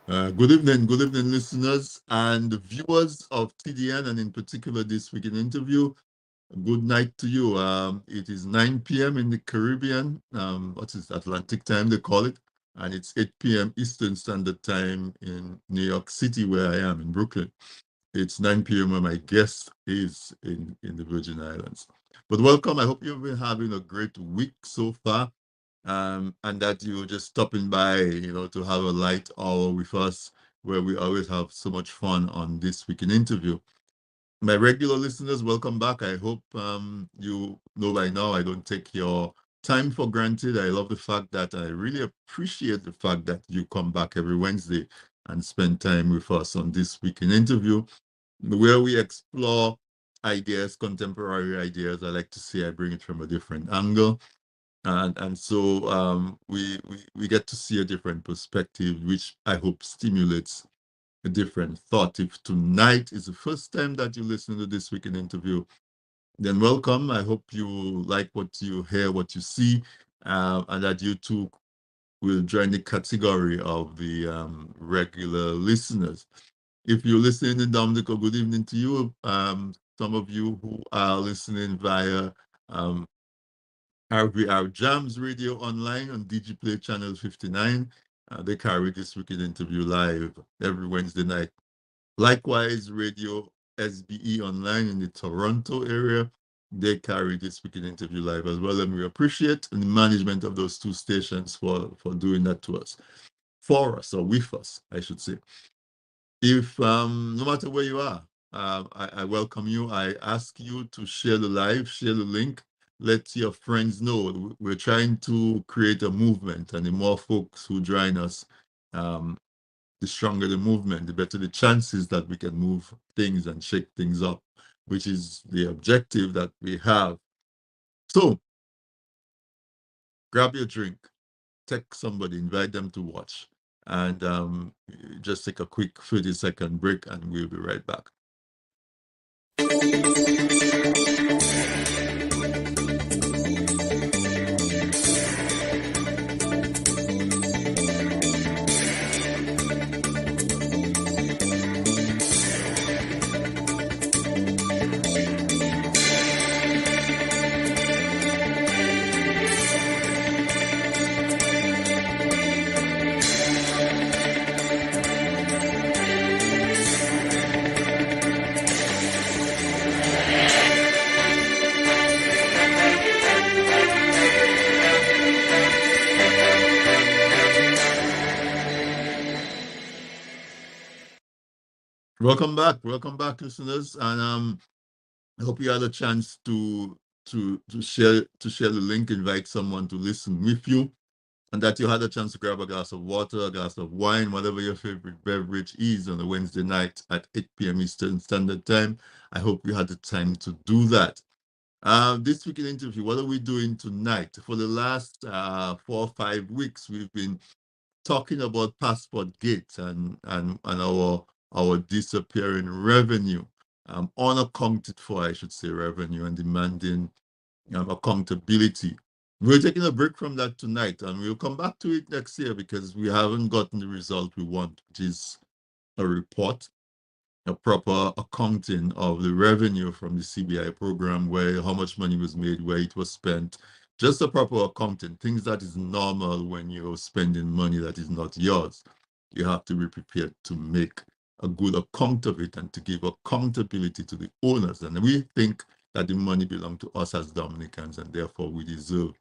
Good evening, listeners and viewers of TDN, and in particular this week in interview. Good night to you. It is 9 p.m. in the Caribbean. What is Atlantic time they call it, and it's 8 p.m. Eastern Standard Time in New York City, where I am in Brooklyn. It's 9 p.m. where my guest is in the Virgin Islands. But welcome. I hope you've been having a great week so far, and that you're just stopping by, to have a light hour with us, where we always have so much fun on This Week in Interview. My regular listeners, welcome back. I hope you know by now I don't take your time for granted. I love the fact that I really appreciate the fact that you come back every Wednesday and spend time with us on This Week in Interview, where we explore ideas, contemporary ideas. I like to say I bring it from a different angle. And so we get to see a different perspective, which I hope stimulates a different thought. If tonight is the first time that you listen to This Week in Interview, then welcome. I hope you like what you hear, what you see, and that you too will join the category of the regular listeners. If you're listening in Dominica, good evening to you. Some of you who are listening via um, RVR Jams Radio online on DigiPlay Channel 59, they carry This Week in Interview live every Wednesday night. Likewise, Radio SBE online in the Toronto area, they carry This Week in Interview live as well. And we appreciate the management of those two stations for doing that to us, for us, or with us, I should say. If no matter where you are, I welcome you. I ask you to share the live, share the link, let your friends know. We're trying to create a movement, and the more folks who join us, um, the stronger the movement, the better the chances that we can move things and shake things up, which is the objective that we have. So grab your drink, text somebody, invite them to watch, and just take a quick 30-second break, and we'll be right back. Welcome back, listeners, and I hope you had a chance to share the link, invite someone to listen with you, and that you had a chance to grab a glass of water, a glass of wine, whatever your favorite beverage is on a Wednesday night at 8 p.m. Eastern Standard Time. I hope you had the time to do that. This week in interview, what are we doing tonight? For the last 4 or 5 weeks, we've been talking about passport gate and our disappearing revenue, unaccounted for, I should say, revenue, and demanding accountability. We're taking a break from that tonight, and we'll come back to it next year because we haven't gotten the result we want, which is a report, a proper accounting of the revenue from the CBI program, where how much money was made, where it was spent, just a proper accounting, things that is normal when you're spending money that is not yours. You have to be prepared to make a good account of it and to give accountability to the owners. And we think that the money belongs to us as Dominicans, and therefore we deserve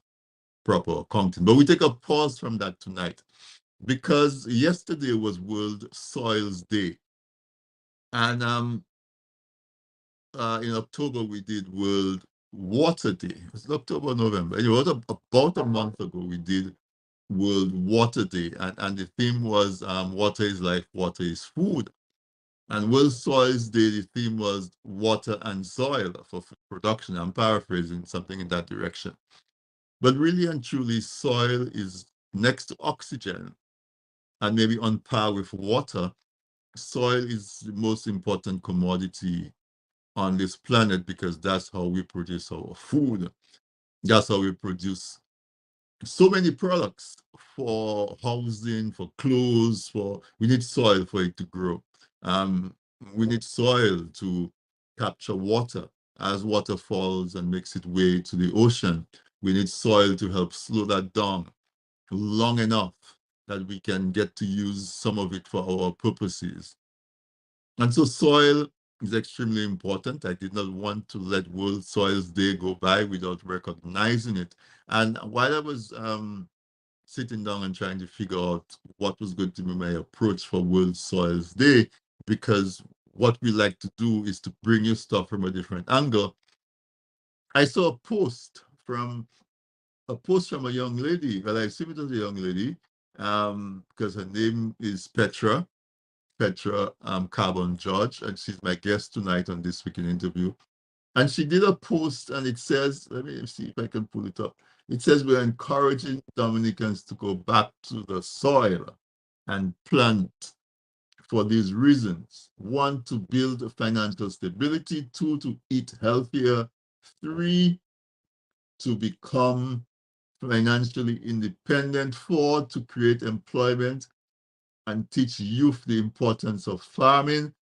proper accounting. But we take a pause from that tonight because yesterday was World Soils Day. And in October, we did World Water Day. It was October, November. Anyway, about a month ago, we did World Water Day. And the theme was water is life, water is food. And World Soils Day, the theme was water and soil for food production. I'm paraphrasing something in that direction. But really and truly, soil is next to oxygen and maybe on par with water. Soil is the most important commodity on this planet because that's how we produce our food. That's how we produce so many products for housing, for clothes, for we need soil for it to grow. Um, we need soil to capture water as water falls and makes its way to the ocean. We need soil to help slow that down long enough that we can get to use some of it for our purposes. And so soil is extremely important. I did not want to let World Soils Day go by without recognizing it. And while I was sitting down and trying to figure out what was going to be my approach for World Soils Day, because what we like to do is to bring you stuff from a different angle. I saw a post from a young lady. Well, I assume it was a young lady, because her name is Petra Carbon George, and she's my guest tonight on This Week in Interview. And she did a post, and it says, let me see if I can pull it up. It says, we're encouraging Dominicans to go back to the soil and plant for these reasons. One, to build financial stability. Two, to eat healthier. Three, to become financially independent. Four, to create employment and teach youth the importance of farming,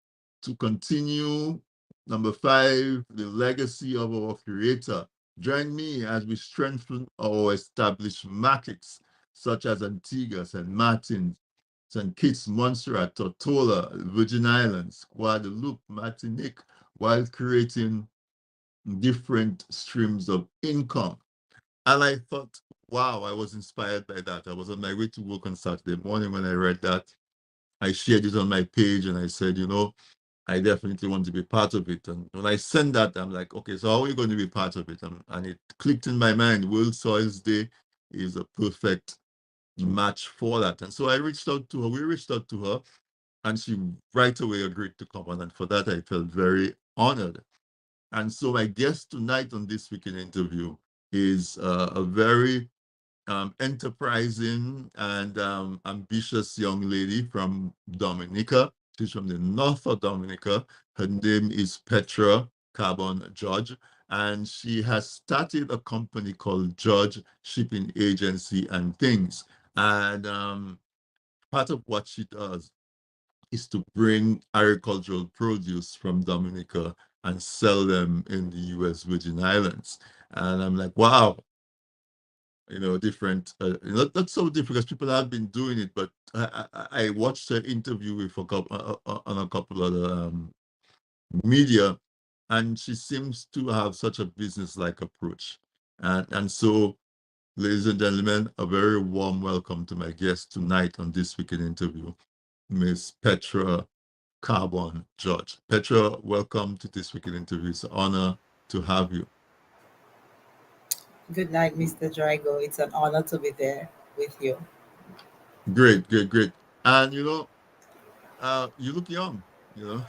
to continue. Number five, the legacy of our creator. Join me as we strengthen our established markets, such as Antigua, St. Martin, St. Kitts, Montserrat, Tortola, Virgin Islands, Guadeloupe, Martinique, while creating different streams of income. And I thought, wow, I was inspired by that. I was on my way to work on Saturday morning when I read that. I shared it on my page and I said, I definitely want to be part of it. And when I sent that, I'm like, okay, so how are you going to be part of it? And it clicked in my mind, World Soils Day is a perfect match for that. And so I reached out to her, we reached out to her, and she right away agreed to come on. And for that, I felt very honored. And so my guest tonight on This Week in Interview is a very enterprising and ambitious young lady from Dominica. She's from the north of Dominica. Her name is Petra Carbon George, and she has started a company called George Shipping Agency and Things. And part of what she does is to bring agricultural produce from Dominica and sell them in the US Virgin Islands. And I'm like, wow, different, not so different because people have been doing it, but I watched her interview with a couple on a couple other media, and she seems to have such a business-like approach. And so, ladies and gentlemen, a very warm welcome to my guest tonight on This Week in Interview, Miss Petra Carbon George. Petra, welcome to This Week in Interview. It's an honor to have you. Good night, Mr. Drago. It's an honor to be there with you. Great, great, great. And you look young, you know.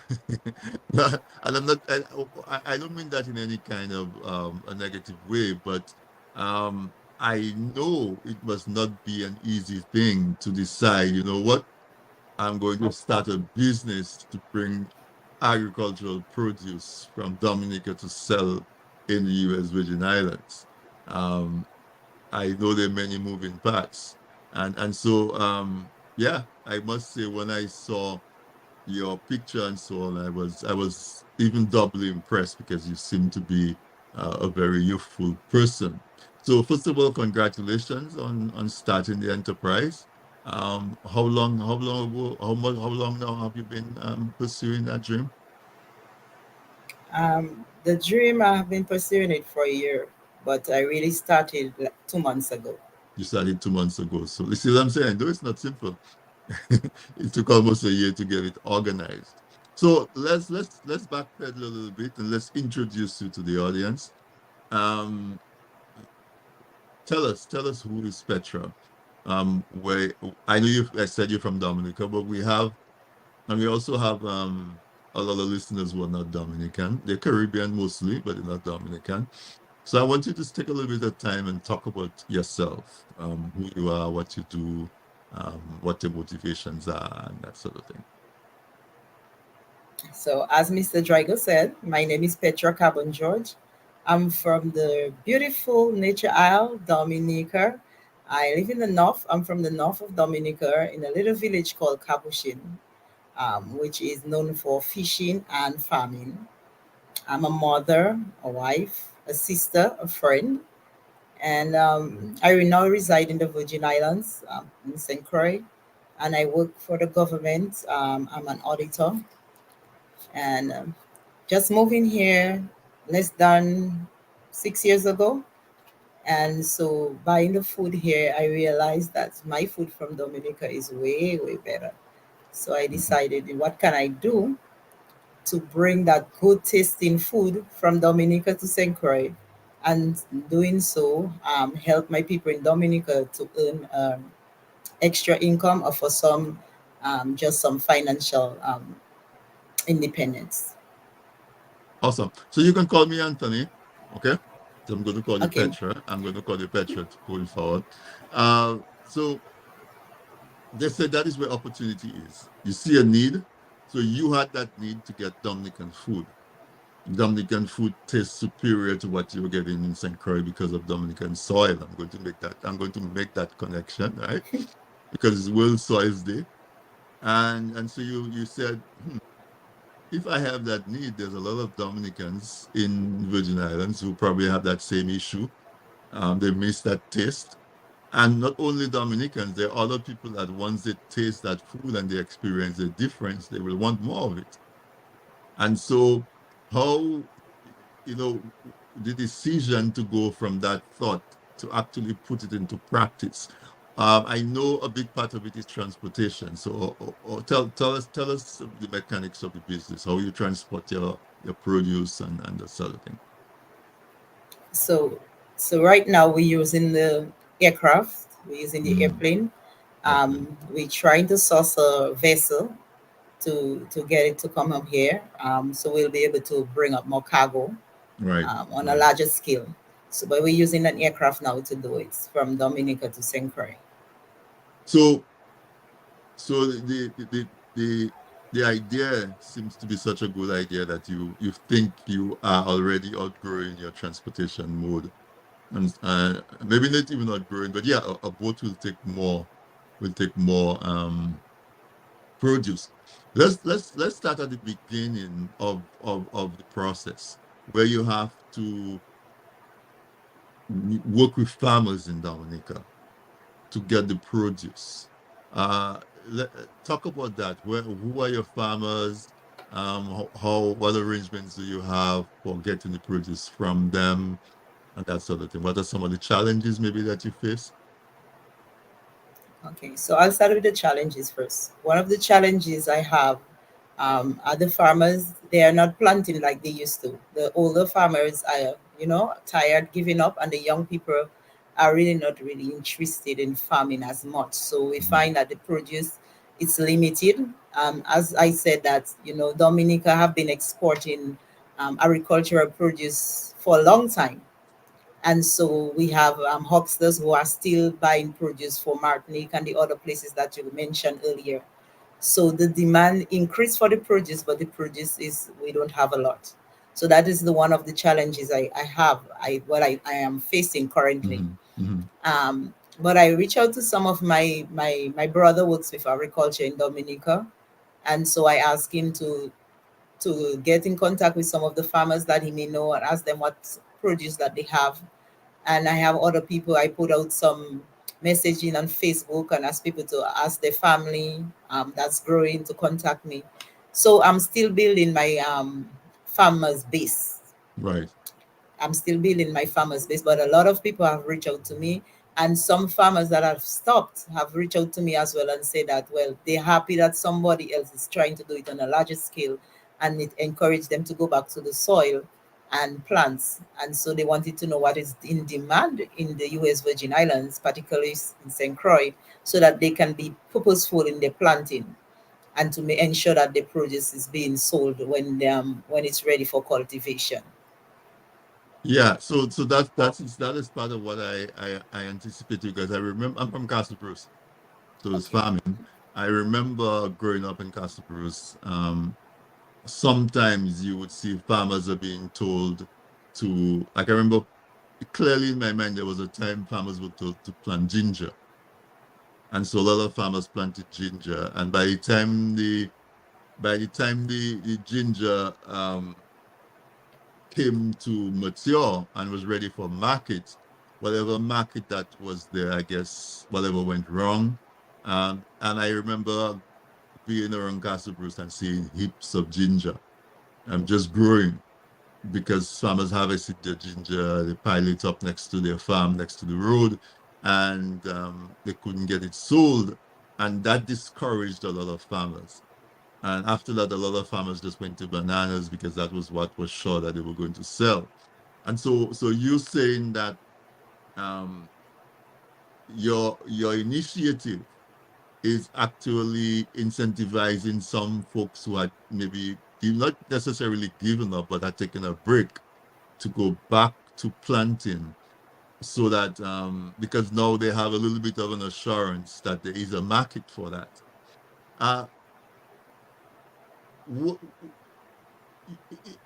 and I'm not. I don't mean that in any kind of a negative way, but I know it must not be an easy thing to decide. You know what? I'm going to start a business to bring agricultural produce from Dominica to sell in the U.S. Virgin Islands. Um, I know there are many moving parts, and so yeah, I must say when I saw your picture and so on, I was even doubly impressed because you seem to be a very youthful person. So first of all, congratulations on starting the enterprise. How long ago, how long now have you been pursuing that dream? The dream, I have been pursuing it for a year, but I really started like 2 months ago. You started 2 months ago. So you see what I'm saying? Though it's not simple. It took almost a year to get it organized. So let's backpedal a little bit and let's introduce you to the audience. Um, tell us who is Petra. Where I know I said you're from Dominica, but we also have a lot of listeners who are not Dominican. They're Caribbean mostly, but they're not Dominican. So I want you to just take a little bit of time and talk about yourself, who you are, what you do, what your motivations are, and that sort of thing. So, as Mr. Drago said, my name is Petra Carbon George. I'm from the beautiful Nature Isle, Dominica. I live in the north. I'm from the north of Dominica in a little village called Capuchin, which is known for fishing and farming. I'm a mother, a wife, a sister, a friend, and I now reside in the Virgin Islands, in St. Croix, and I work for the government. I'm an auditor, and just moving here less than 6 years ago. And so buying the food here, I realized that my food from Dominica is way, way better. So I Mhm. decided, what can I do to bring that good tasting food from Dominica to St. Croix? And doing so, help my people in Dominica to earn extra income, or for some, just some financial independence. Awesome. So you can call me Anthony. Okay. So I'm going to call you Okay, Petra. I'm going to call you Petra going forward. So they said that is where opportunity is. You see a need. So you had that need to get Dominican food. Dominican food tastes superior to what you're getting in St. Croix because of Dominican soil. I'm going to make that connection, right? Because it's World Soils Day. And so you said, if I have that need, there's a lot of Dominicans in Virgin Islands who probably have that same issue. They miss that taste. And not only Dominicans, there are other people that once they taste that food and they experience the difference, they will want more of it. And so, how, the decision to go from that thought to actually put it into practice. I know a big part of it is transportation. So, tell us the mechanics of the business, how you transport your produce and that sort of thing. so so right now we're using the aircraft, we're using the Mm, airplane. airplane. We're trying to source a vessel to get it to come up here, so we'll be able to bring up more cargo Right, on a right. larger scale. So, but we're using an aircraft now to do it from Dominica to St. Croix. So, so the idea seems to be such a good idea that you think you are already outgrowing your transportation mode, and maybe not even outgrowing, but yeah, a boat will take more produce. Let's start at the beginning of the process where you have to work with farmers in Dominica to get the produce. Uh, Talk about that. Who are your farmers? What arrangements do you have for getting the produce from them and that sort of thing? What are some of the challenges maybe that you face? Okay, so I'll start with the challenges first. One of the challenges I have, are the farmers. They are not planting like they used to. The older farmers are, tired, giving up, and the young people are really not really interested in farming as much. So we Mhm. find that the produce is limited. As I said, that Dominica have been exporting agricultural produce for a long time, and so we have hucksters who are still buying produce for Martinique and the other places that you mentioned earlier. So the demand increased for the produce, but the produce is, we don't have a lot. So that is the one of the challenges I have, I am facing currently. Mhm. Mhm. Um, but I reach out to some of my brother works with agriculture in Dominica, and so I ask him to get in contact with some of the farmers that he may know and ask them what produce that they have. And I have other people. I put out some messaging on Facebook and ask people to ask their family, that's growing, to contact me. So I'm still building my farmers base. Right. I'm still building my farmers base, but a lot of people have reached out to me, and some farmers that have stopped have reached out to me as well and say that, well, they're happy that somebody else is trying to do it on a larger scale, and it encouraged them to go back to the soil and plants. And so they wanted to know what is in demand in the U.S. Virgin Islands, particularly in St. Croix, so that they can be purposeful in their planting and to ensure that the produce is being sold when it's ready for cultivation. Yeah, so that is part of what I anticipate because I remember I'm from Castle Bruce, so it's Okay. farming. I remember growing up in Castle Bruce. Sometimes you would see farmers are being told to, like I remember clearly in my mind there was a time farmers were told to plant ginger, and so a lot of farmers planted ginger, and by the time the ginger came to mature and was ready for market, whatever market that was there, I guess whatever went wrong. And I remember being around Castle Bruce and seeing heaps of ginger just growing because farmers harvested their ginger, they pile it up next to their farm, next to the road, and they couldn't get it sold. And that discouraged a lot of farmers. And after that, a lot of farmers just went to bananas because that was what was sure that they were going to sell. And so you saying that um, your initiative is actually incentivizing some folks who had maybe not necessarily given up, but had taken a break to go back to planting so that because now they have a little bit of an assurance that there is a market for that. Uh,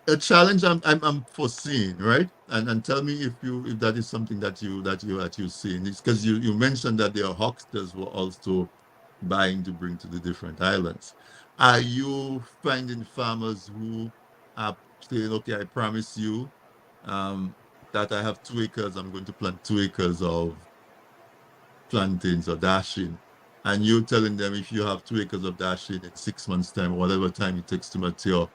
a challenge I'm foreseeing, right? And tell me if that is something that you seeing. It's because you mentioned that there are hucksters who are also buying to bring to the different islands. Are you finding farmers who are saying, okay, I promise you um, that I have 2 acres, I'm going to plant 2 acres of plantains or dashing, and you telling them if you have 2 acres of dashing in 6 months' time, whatever time it takes to mature,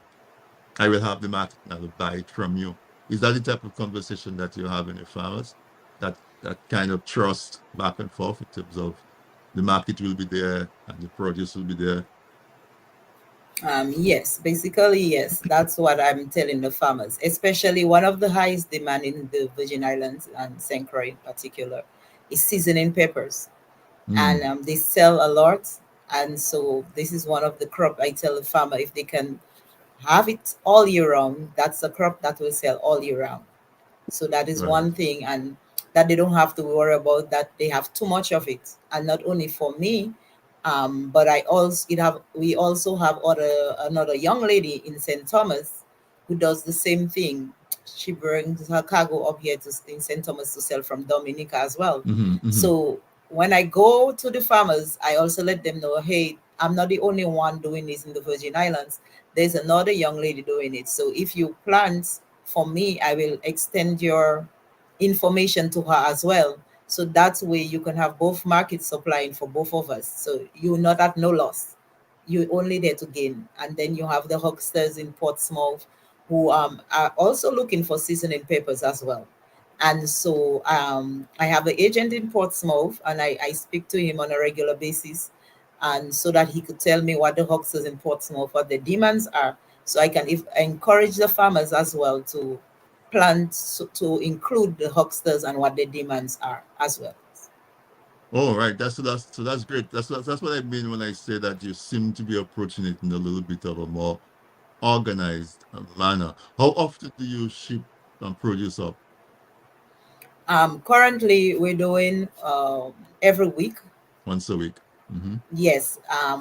I will have the market now to buy it from you. Is that the type of conversation that you have in your farmers? That kind of trust back and forth in terms of the market will be there and the produce will be there. Yes, basically, yes. That's what I'm telling the farmers, especially one of the highest demand in the Virgin Islands and St. Croix in particular is seasoning peppers. And Mm, they sell a lot. And so this is one of the crop I tell the farmer if they can have it all year round, that's a crop that will sell all year round. So that is right. one thing, and that they don't have to worry about that they have too much of it. And not only for me, but I also it have we also have another young lady in St. Thomas who does the same thing. She brings her cargo up here to in St. Thomas to sell from Dominica as well. Hmm, hmm. So when I go to the farmers, I also let them know, hey, I'm not the only one doing this in the Virgin Islands. There's another young lady doing it. So if you plant for me, I will extend your information to her as well. So that way you can have both markets supplying for both of us. So you're not at no loss. You're only there to gain. And then you have the hucksters in Portsmouth who are also looking for seasoning peppers as well. And so I have an agent in Portsmouth and I speak to him on a regular basis and so that he could tell me what the hucksters in Portsmouth, what the demands are. So I can encourage the farmers as well to plant to include the hucksters and what their demands are as well. Oh, right. That's great. That's what I mean when I say that you seem to be approaching it in a little bit of a more organized manner. How often do you ship produce up? Currently, we're doing every week. Once a week. Mm-hmm. Yes,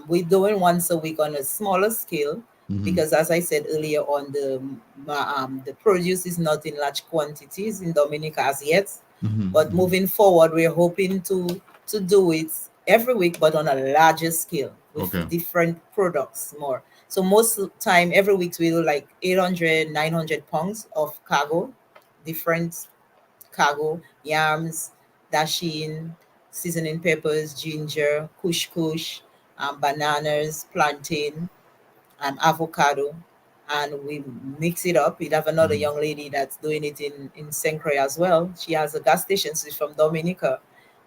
we're doing once a week on a smaller scale Mm-hmm. because, as I said earlier, on the produce is not in large quantities in Dominica as yet. Mm-hmm. But Mm-hmm. moving forward, we're hoping to do it every week, but on a larger scale with Okay. different products more. So most of the time, every week we do like 800, 900 pounds of cargo, different cargo, yams, dasheen, seasoning peppers, ginger, kush kush, bananas, plantain, avocado, and we mix it up. We have another Mm-hmm. young lady that's doing it in St. Croix as well. She has a gas station. She's from Dominica,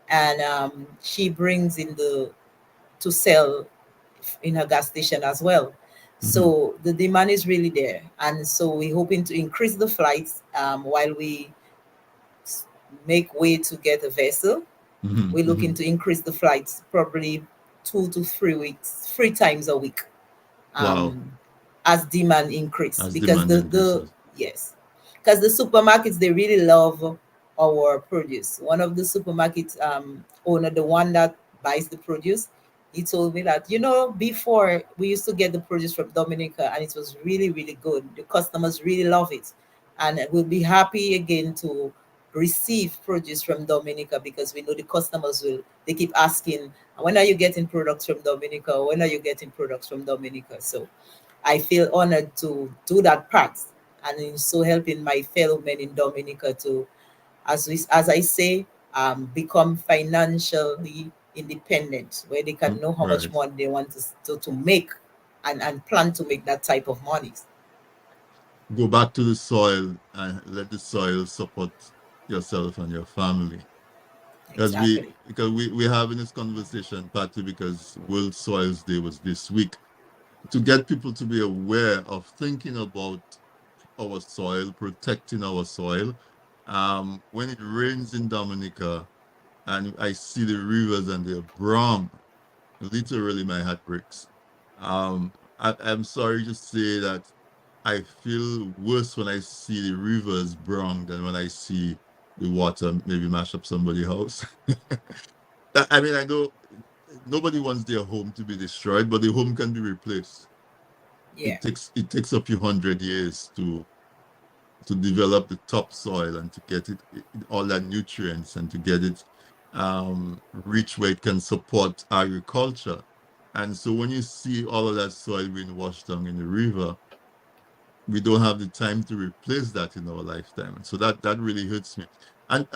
and she brings in the to sell in her gas station as well. Mm-hmm. So the demand is really there, and so we're hoping to increase the flights while we make way to get a vessel. Mm-hmm. We're Mm-hmm. looking to increase the flights probably 2 to 3 weeks, 3 times a week, Wow. um, as demand increase. As Because demand the increases. yes, because the supermarkets they really love our produce. One of the supermarket owner, the one that buys the produce, he told me that before we used to get the produce from Dominica and it was really really good. The customers really love it, and we'll be happy again to receive produce from Dominica, because we know the customers will, they keep asking, when are you getting products from Dominica? When are you getting products from Dominica? So I feel honored to do that part, and in so helping my fellow men in Dominica to, as I say, become financially independent, where they can know how much Right. money they want to make, and plan to make that type of money. Go back to the soil and let the soil support yourself and your family. Exactly. Because we're having this conversation partly because World Soils Day was this week, to get people to be aware of thinking about our soil, protecting our soil. When it rains in Dominica and I see the rivers and they're brown, literally my heart breaks. I'm sorry to say that I feel worse when I see the rivers brown than when I see the water maybe mash up somebody's house. I mean, I know nobody wants their home to be destroyed, but the home can be replaced. Yeah. It takes a few hundred years to develop the topsoil and to get all that nutrients and to get it rich where it can support agriculture. And so when you see all of that soil being washed down in the river, we don't have the time to replace that in our lifetime. So that really hurts me. And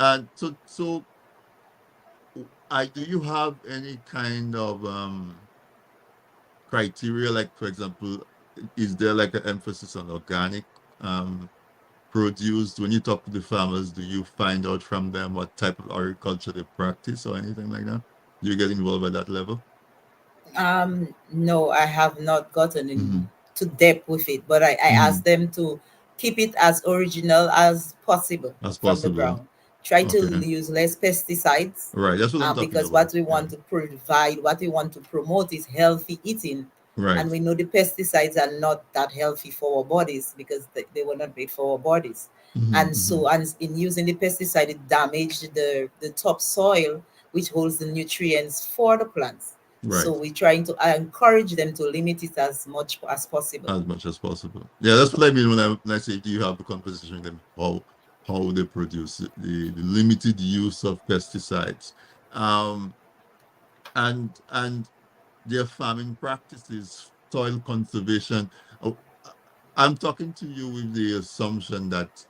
I do you have any kind of criteria, like for example, is there like an emphasis on organic produce? When you talk to the farmers, do you find out from them what type of agriculture they practice or anything like that? Do you get involved at that level? No, I have not gotten Hmm. into depth with it, but I Hmm. asked them to keep it as original as possible As from the possible. ground. Try to Okay. use less pesticides, Right. That's what I'm talking because what about. we Yeah. want to provide, what we want to promote is healthy eating. And Right. we know the pesticides are not that healthy for our bodies, because they were not made for our bodies. Hmm. And Hmm. so, and in using the pesticide, it damaged the topsoil, which holds the nutrients for the plants. So Right. we're trying to encourage them to limit it as much as possible. As much as possible. Yeah, that's what I mean when I say, do you have the conversation with them, how they produce it, the limited use of pesticides, um, and their farming practices, soil conservation. Oh, I'm talking to you with the assumption that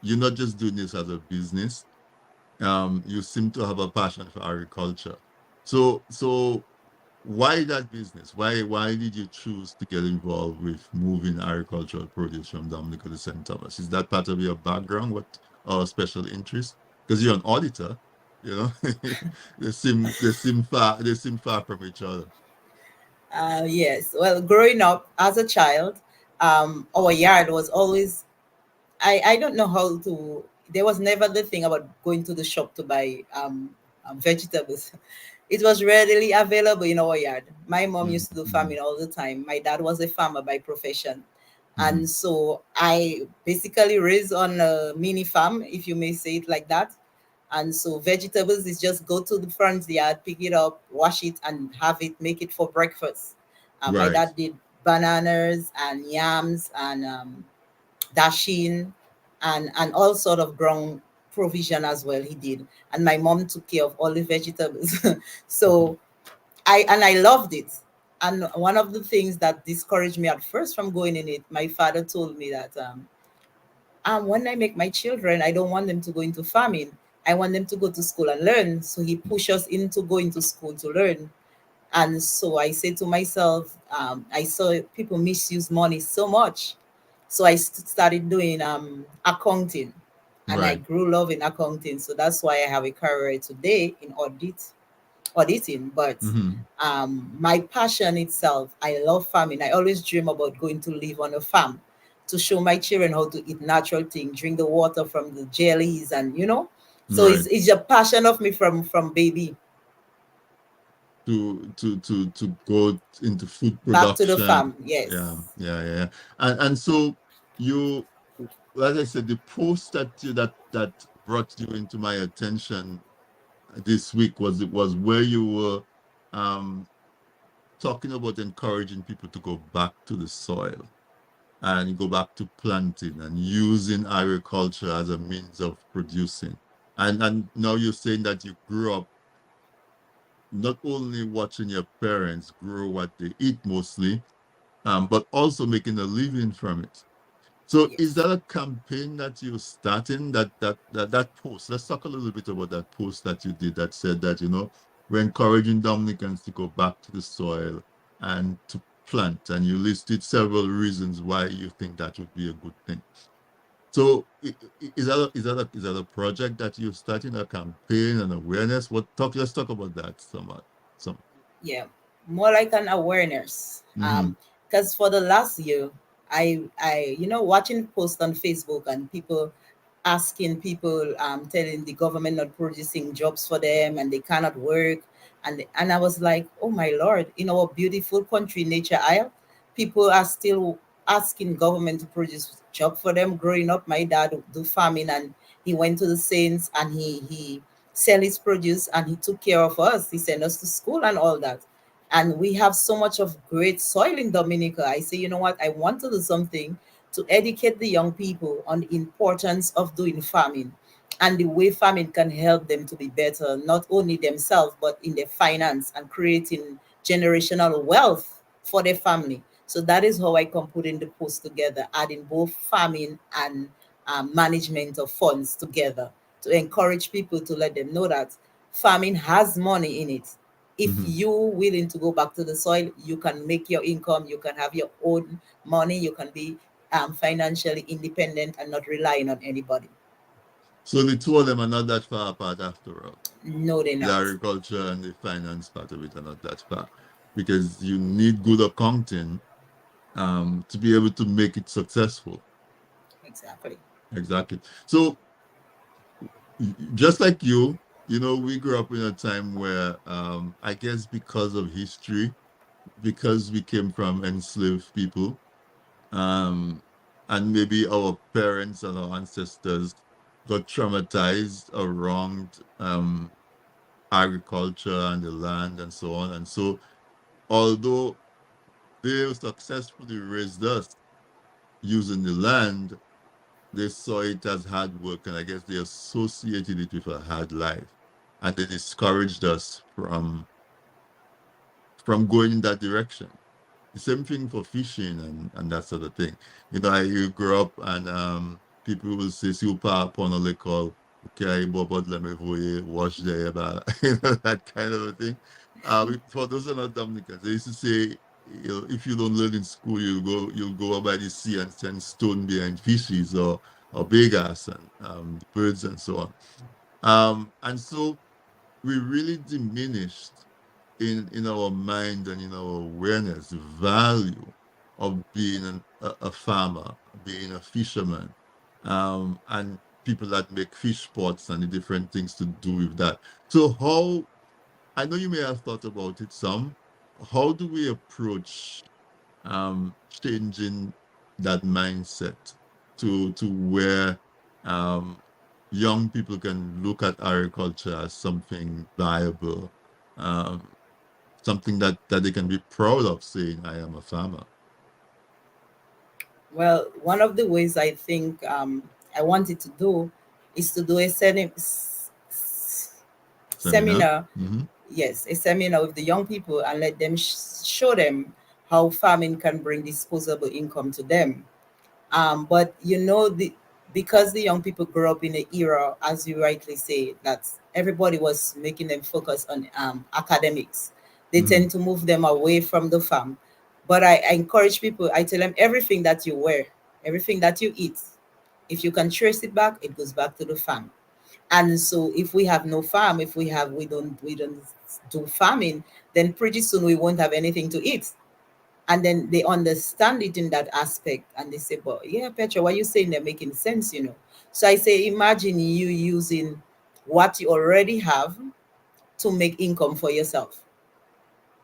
you're not just doing this as a business. You seem to have a passion for agriculture. So why that business? Why did you choose to get involved with moving agricultural produce from Dominica to St. Thomas? Is that part of your background? What or special interest? Because you're an auditor, you know. They seem far from each other. Yes. Well, growing up as a child, our yard was always, I don't know how to, there was never the thing about going to the shop to buy vegetables. It was readily available in our yard. My mom used to do Mm-hmm. farming all the time. My dad was a farmer by profession. Mm-hmm. And so I basically raised on a mini farm, if you may say it like that. And so vegetables is just go to the front yard, pick it up, wash it, and have it, make it for breakfast. My Right. dad did bananas and yams and dashing, and all sort of ground provision as well. He did, and my mom took care of all the vegetables. Mm-hmm. So I loved it. And one of the things that discouraged me at first from going in it, my father told me that when I make my children, I don't want them to go into farming. I want them to go to school and learn. So he pushed us into going to school to learn. And so I said to myself, I saw people misuse money so much. So I started doing accounting, and I Right. grew love in accounting. So that's why I have a career today in auditing. But Mm-hmm. my passion itself, I love farming. I always dream about going to live on a farm to show my children how to eat natural things, drink the water from the jellies, and So Right. it's a passion of me from baby. To go into food Back to the production. farm, Yeah, yes. yeah, yeah. Yeah. And so you, like I said, the post that brought you into my attention this week was where you were um talking about encouraging people to go back to the soil and go back to planting and using agriculture as a means of producing. And now you're saying that you grew up not only watching your parents grow what they eat mostly, but also making a living from it. So is Yes. that a campaign that you're starting? That post? Let's talk a little bit about that post that you did that said that, we're encouraging Dominicans to go back to the soil and to plant, and you listed several reasons why you think that would be a good thing. So is that a project that you're starting, a campaign and awareness? Let's talk about that somewhat. Some. Yeah, more like an awareness. Mm-hmm. Because for the last year, watching posts on Facebook and people asking people, telling the government not producing jobs for them and they cannot work, and I was like, oh my lord, in our beautiful country, Nature Isle, people are still asking government to produce job for them. Growing up, my dad do farming and he went to the Saints and he sell his produce and he took care of us. He sent us to school and all that. And we have so much of great soil in Dominica. I say, you know what? I want to do something to educate the young people on the importance of doing farming and the way farming can help them to be better, not only themselves, but in their finance and creating generational wealth for their family. So that is how I come putting the post together, adding both farming and management of funds together to encourage people to let them know that farming has money in it. If Mm-hmm. you willing to go back to the soil, you can make your income, you can have your own money, you can be financially independent and not relying on anybody. So the two of them are not that far apart after all. No, they're The not. agriculture and the finance part of it are not that far, because you need good accounting to be able to make it successful. Exactly. Exactly. So just like we grew up in a time where, I guess because of history, because we came from enslaved people, um, and maybe our parents and our ancestors got traumatized around agriculture and the land and so on. And so, although they successfully raised us using the land, they saw it as hard work, and I guess they associated it with a hard life, and they discouraged us from going in that direction. The same thing for fishing and that sort of thing. You grow up and people will say, si ou pa pon an l'école, okay, bobod let me voye, wash there, but that kind of a thing. For those who are not Dominicans, they used to say, if you don't learn in school, you'll go up by the sea and send stone behind fishes or beggars and birds and so on. And so we really diminished in our mind and in our awareness the value of being a farmer, being a fisherman, and people that make fish pots and the different things to do with that. So how, I know you may have thought about it some, how do we approach changing that mindset to where um, young people can look at agriculture as something viable, um, something that they can be proud of saying, I am a farmer. Well, one of the ways I think I wanted to do is to do a Seminar? seminar. Mm-hmm. Yes, a seminar with the young people and let them show them how farming can bring disposable income to them. But because the young people grew up in an era, as you rightly say, that everybody was making them focus on academics. They Mm-hmm. tend to move them away from the farm. But I encourage people. I tell them everything that you wear, everything that you eat, if you can trace it back, it goes back to the farm. And so if we have no farm, if we don't do farming, then pretty soon we won't have anything to eat. And then they understand it in that aspect and they say, but yeah, Petra, what you saying, they're making sense. So I say, imagine you using what you already have to make income for yourself.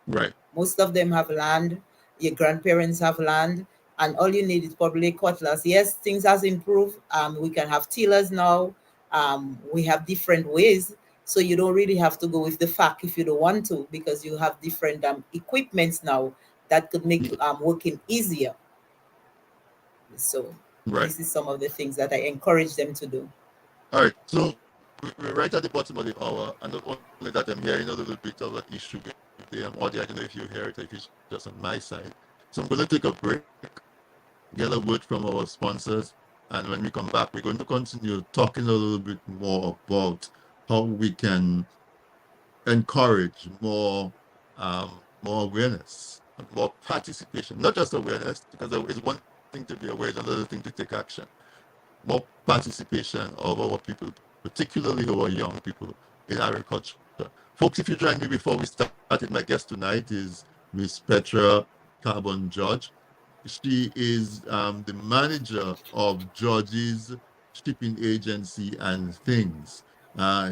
Right, Most of them have land, your grandparents have land, and all you need is probably a cutlass. Yes, things has improved. We can have tillers now. We have different ways. So you don't really have to go with the fact if you don't want to, because you have different equipments now that could make working easier. So right. this is some of the things that I encourage them to do. All right. So we're right at the bottom of the hour, and not only that, I'm hearing a little bit of an issue with the audio. I don't know if you hear it, or if it's just on my side. So I'm going to take a break, get a word from our sponsors, and when we come back, we're going to continue talking a little bit more about how we can encourage more awareness, more participation, not just awareness, because it's one thing to be aware, it's another thing to take action. More participation of our people, particularly our young people in agriculture. Folks, if you joined me before we started, my guest tonight is Miss Petra Carbon George. She is the manager of George's Shipping Agency and Things.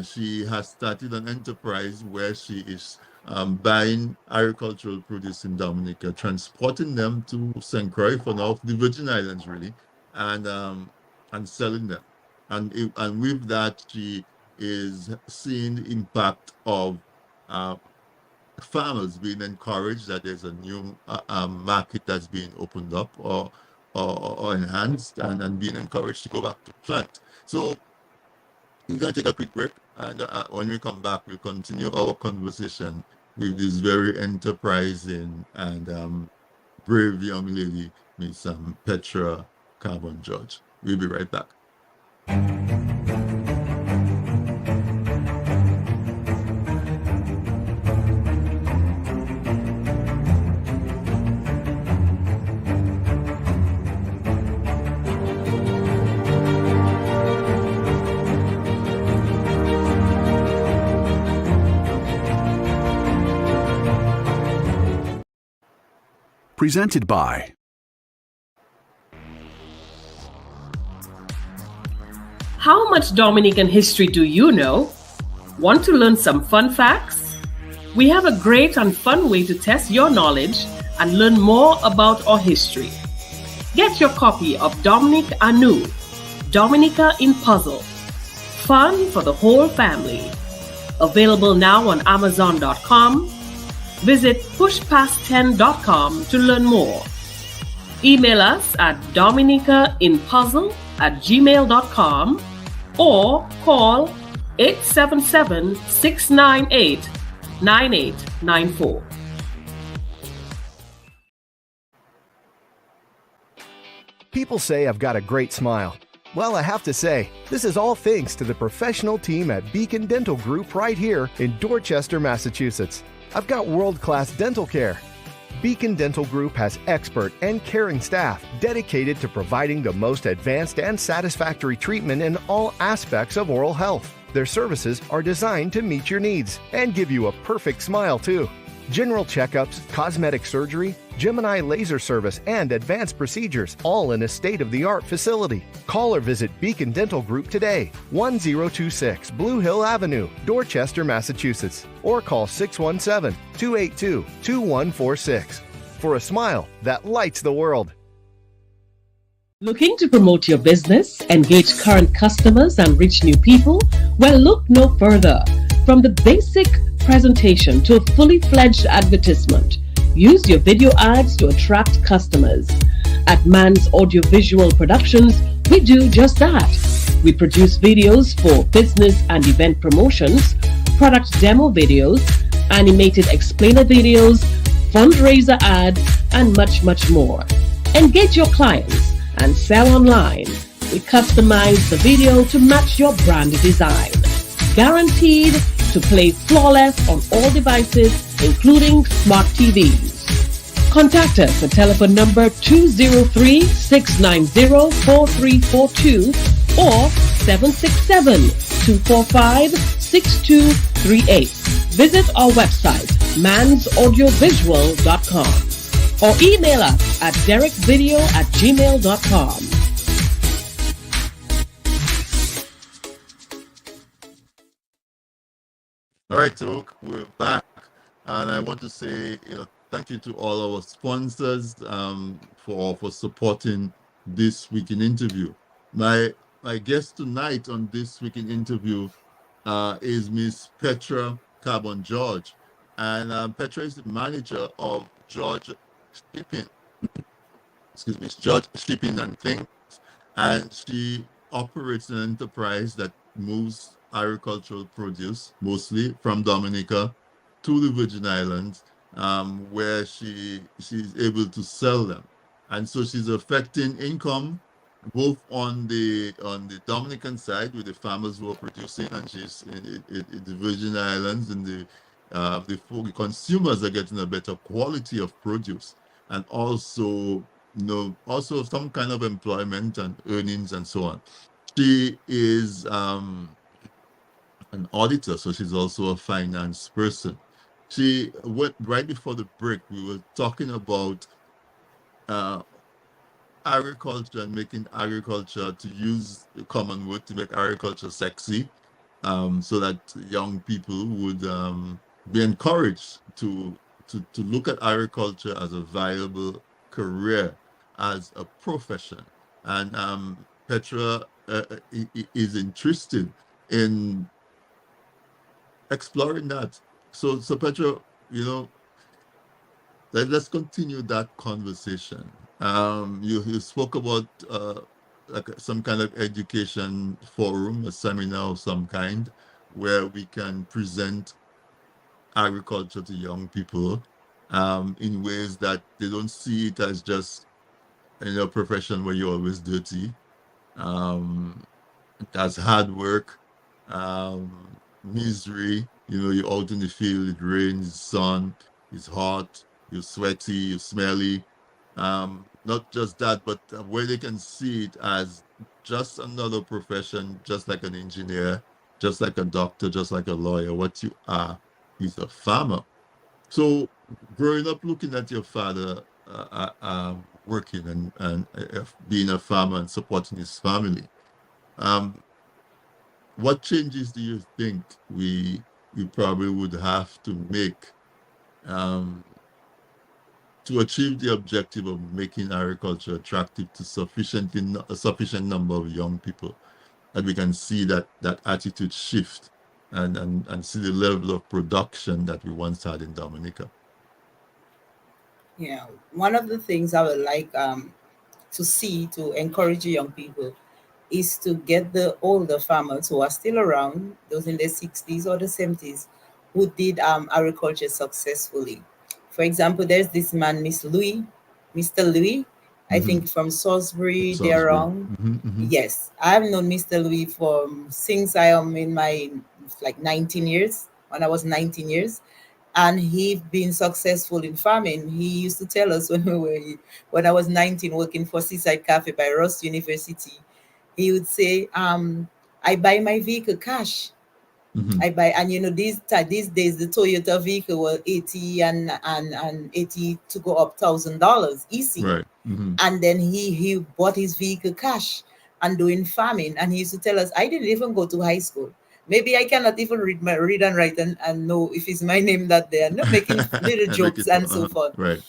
She has started an enterprise where she is buying agricultural produce in Dominica, transporting them to St. Croix for now, the Virgin Islands really, and selling them. And with that, she is seeing the impact of uh, farmers being encouraged that there's a new market that's being opened up or enhanced, and being encouraged to go back to plant. So we're going to take a quick break, and when we come back, we'll continue our conversation with this very enterprising and brave young lady, Miss Petra Carbon George. We'll be right back. Presented by How much Dominican history do you know? Want to learn some fun facts? We have a great and fun way to test your knowledge and learn more about our history. Get your copy of Dominic Anu, Dominica in Puzzle. Fun for the whole family. Available now on Amazon.com. Visit pushpast10.com to learn more. Email us at dominicainpuzzle@gmail.com or call 877-698-9894. People say I've got a great smile. Well, I have to say, this is all thanks to the professional team at Beacon Dental Group right here in Dorchester, Massachusetts. I've got world-class dental care. Beacon Dental Group has expert and caring staff dedicated to providing the most advanced and satisfactory treatment in all aspects of oral health. Their services are designed to meet your needs and give you a perfect smile, too. General checkups, cosmetic surgery, Gemini laser service, and advanced procedures, all in a state-of-the-art facility. Call or visit Beacon Dental Group today, 1026 Blue Hill Avenue, Dorchester, Massachusetts, or call 617-282-2146 for a smile that lights the world. Looking to promote your business, engage current customers, and reach new people? Well, look no further. From the basic presentation to a fully fledged advertisement, use your video ads to attract customers. At Man's Audiovisual Productions, we do just that. We produce videos for business and event promotions, product demo videos, animated explainer videos, fundraiser ads, and much, much more. Engage your clients and sell online. We customize the video to match your brand design. Guaranteed to play flawless on all devices, including smart TVs. Contact us at telephone number 203-690-4342 or 767-245-6238. Visit our website, mansaudiovisual.com, or email us at derekvideo@gmail.com. All right, so we're back, and I want to say, thank you to all our sponsors for supporting this week in interview. My guest tonight on this week in interview is Miss Petra Carbon George, and Petra is the manager of George Shipping. Excuse me, George Shipping and Things, and she operates an enterprise that moves agricultural produce, mostly from Dominica to the Virgin Islands, where she's able to sell them, and so she's affecting income both on the Dominican side with the farmers who are producing, and she's in the Virgin Islands, and the consumers are getting a better quality of produce, and also, also some kind of employment and earnings and so on. She is an auditor, so she's also a finance person. She went right before the break. We were talking about uh, agriculture and making agriculture, to use the common word, to make agriculture sexy, so that young people would be encouraged to look at agriculture as a viable career, as a profession. And Petra is interested in exploring that. So Petra, you know, let's continue that conversation. You spoke about like some kind of education forum, a seminar of some kind, where we can present agriculture to young people in ways that they don't see it as just a profession where you're always dirty. Um, That's hard work, misery. You're out in the field, it rains, sun, it's hot, you're sweaty, you're smelly. Not just that, but where they can see it as just another profession, just like an engineer, just like a doctor, just like a lawyer. What you are is a farmer. So, growing up, looking at your father working and being a farmer and supporting his family. Um, what changes do you think we probably would have to make um, to achieve the objective of making agriculture attractive to a sufficient number of young people, that we can see that attitude shift and see the level of production that we once had in Dominica? Yeah, one of the things I would like to see to encourage young people is to get the older farmers who are still around, those in their 60s or the 70s, who did agriculture successfully. For example, there's this man, Mr. Louis, I Mm-hmm. think from Salisbury, they're Salisbury. around. Mm-hmm, mm-hmm. Yes, I've known Mr. Louis since I am in my like 19 years, when I was 19 years, and he been successful in farming. He used to tell us when I was 19 working for Seaside Cafe by Ross University, he would say, I buy my vehicle cash. Mm-hmm. I buy, and these days the Toyota vehicle were 80 and 80 to go up $1,000 easy. Right. Mm-hmm. And then he bought his vehicle cash and doing farming. And he used to tell us, I didn't even go to high school. Maybe I cannot even read and write and know if it's my name that they are not making little And make jokes it and so forth. right.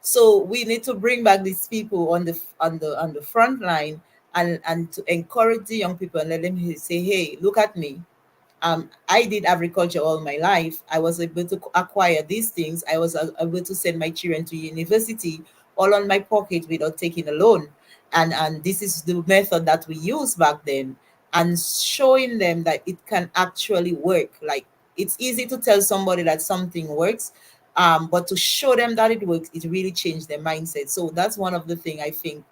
So we need to bring back these people on the front line, and to encourage the young people and let them say, hey, look at me. I did agriculture all my life. I was able to acquire these things. I was able to send my children to university all on my pocket without taking a loan. And this is the method that we used back then, and showing them that it can actually work. Like, it's easy to tell somebody that something works, but to show them that it works, it really changed their mindset. So that's one of the things I think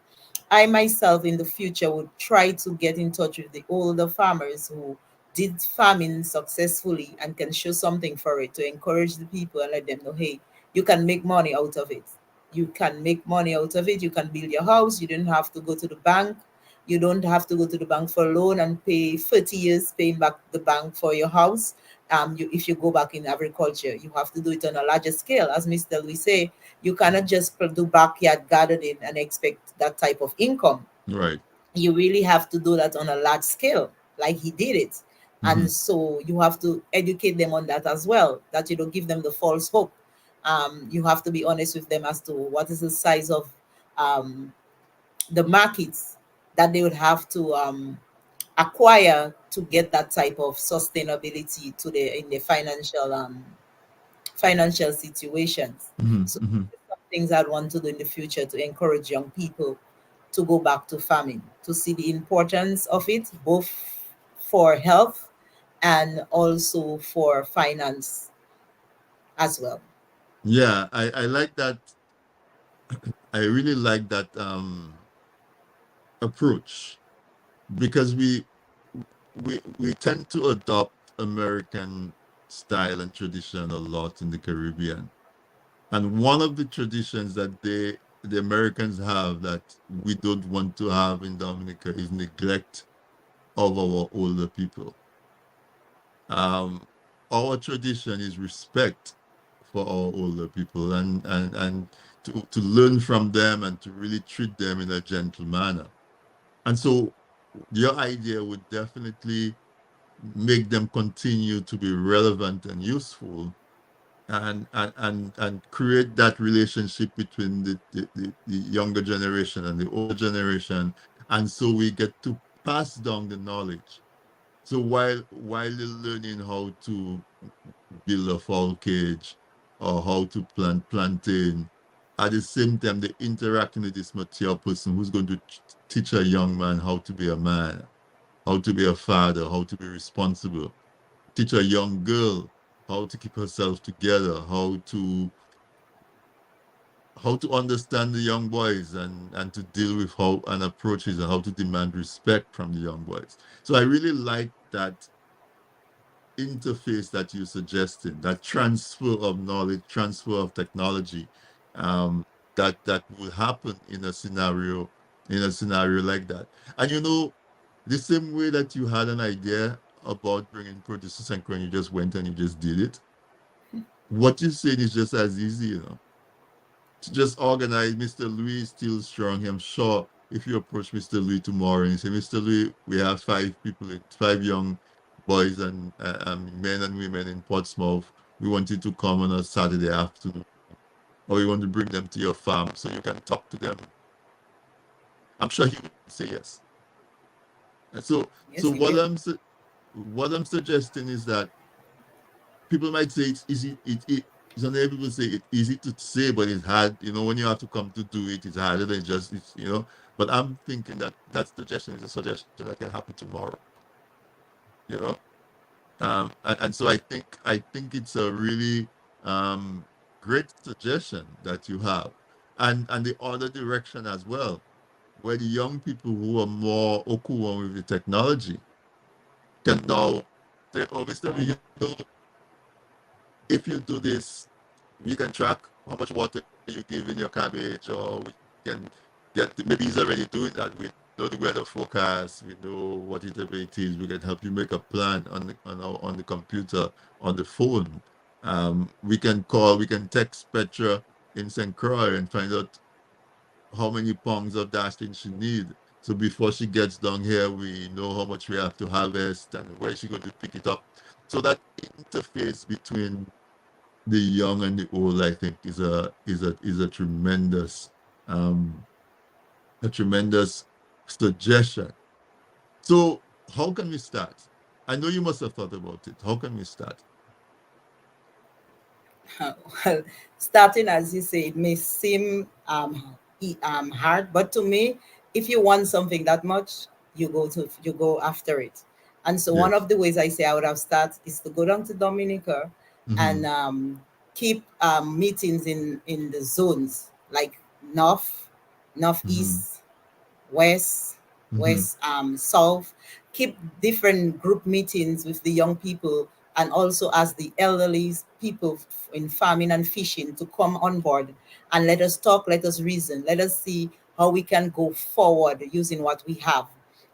I myself in the future would try to get in touch with the older farmers who did farming successfully and can show something for it, to encourage the people and let them know, hey, you can make money out of it. You can make money out of it. You can build your house. You don't have to go to the bank. You don't have to go to the bank for a loan and pay 30 years paying back the bank for your house. If you go back in agriculture, you have to do it on a larger scale. As Mr. Louis say, you cannot just do backyard gardening and expect that type of income. Right. You really have to do that on a large scale, like he did it. Mm-hmm. And so you have to educate them on that as well, that you don't give them the false hope. You have to be honest with them as to what is the size of um, the markets that they would have to acquire to get that type of sustainability to the in the financial situations. Mm-hmm. So Mm-hmm. some things I'd want to do in the future to encourage young people to go back to farming, to see the importance of it, both for health and also for finance as well. Yeah, I like that. I really like that approach because we tend to adopt American style and tradition a lot in the Caribbean. And one of the traditions that the Americans have that we don't want to have in Dominica is neglect of our older people. Um, our tradition is respect for our older people and to learn from them and to really treat them in a gentle manner. And so your idea would definitely make them continue to be relevant and useful and create that relationship between the younger generation and the older generation. And so we get to pass down the knowledge. So while they're learning how to build a fowl cage or how to plant plantain, at the same time they're interacting with this mature person who's going to teach a young man how to be a man, how to be a father, how to be responsible, teach a young girl how to keep herself together, how to understand the young boys and to deal with how and approaches and how to demand respect from the young boys. So I really like that interface that you're suggesting, that transfer of knowledge, transfer of technology, um, that will happen in a scenario like that. And the same way that you had an idea about bringing producers and when you just went and you just did it, what you're saying is just as easy, to just organize. Mr. Louis is still strong. I'm sure if you approach Mr. Louis tomorrow and you say, Mr. Louis, we have 5 people, 5 young boys and men and women in Portsmouth. We want you to come on a Saturday afternoon, or we want to bring them to your farm so you can talk to them. I'm sure he would say yes. And so Yes, he will. what I'm suggesting is that people might say it's easy. Some people say it's easy to say, but it's hard. When you have to come to do it, it's harder than just it's. But I'm thinking that suggestion is a suggestion that can happen tomorrow. You know, and so I think it's a really great suggestion that you have, and the other direction as well, where the young people who are more okuwan with the technology can now say, oh, Mr. Lee, if you do this, we can track how much water you give in your cabbage, or we can maybe he's already doing that. We know the weather forecast, we know what it is. We can help you make a plan on the computer, on the phone. We can text Petra in St. Croix and find out how many pounds of dashing she need. So before she gets down here, we know how much we have to harvest and where she's going to pick it up. So that interface between the young and the old, I think, is a um tremendous suggestion. So how can we start? I know you must have thought about it. How can we start? Well, starting as you say, it may seem hard, but to me, if you want something that much, you go after it. And so one Yes. of the ways I say I would have started is to go down to Dominica Mm-hmm. and keep meetings in the zones like north, Mm-hmm. northeast, west, Mm-hmm. south. Keep different group meetings with the young people and also as the elderly people in farming and fishing to come on board and let us talk, let us reason, let us see how we can go forward using what we have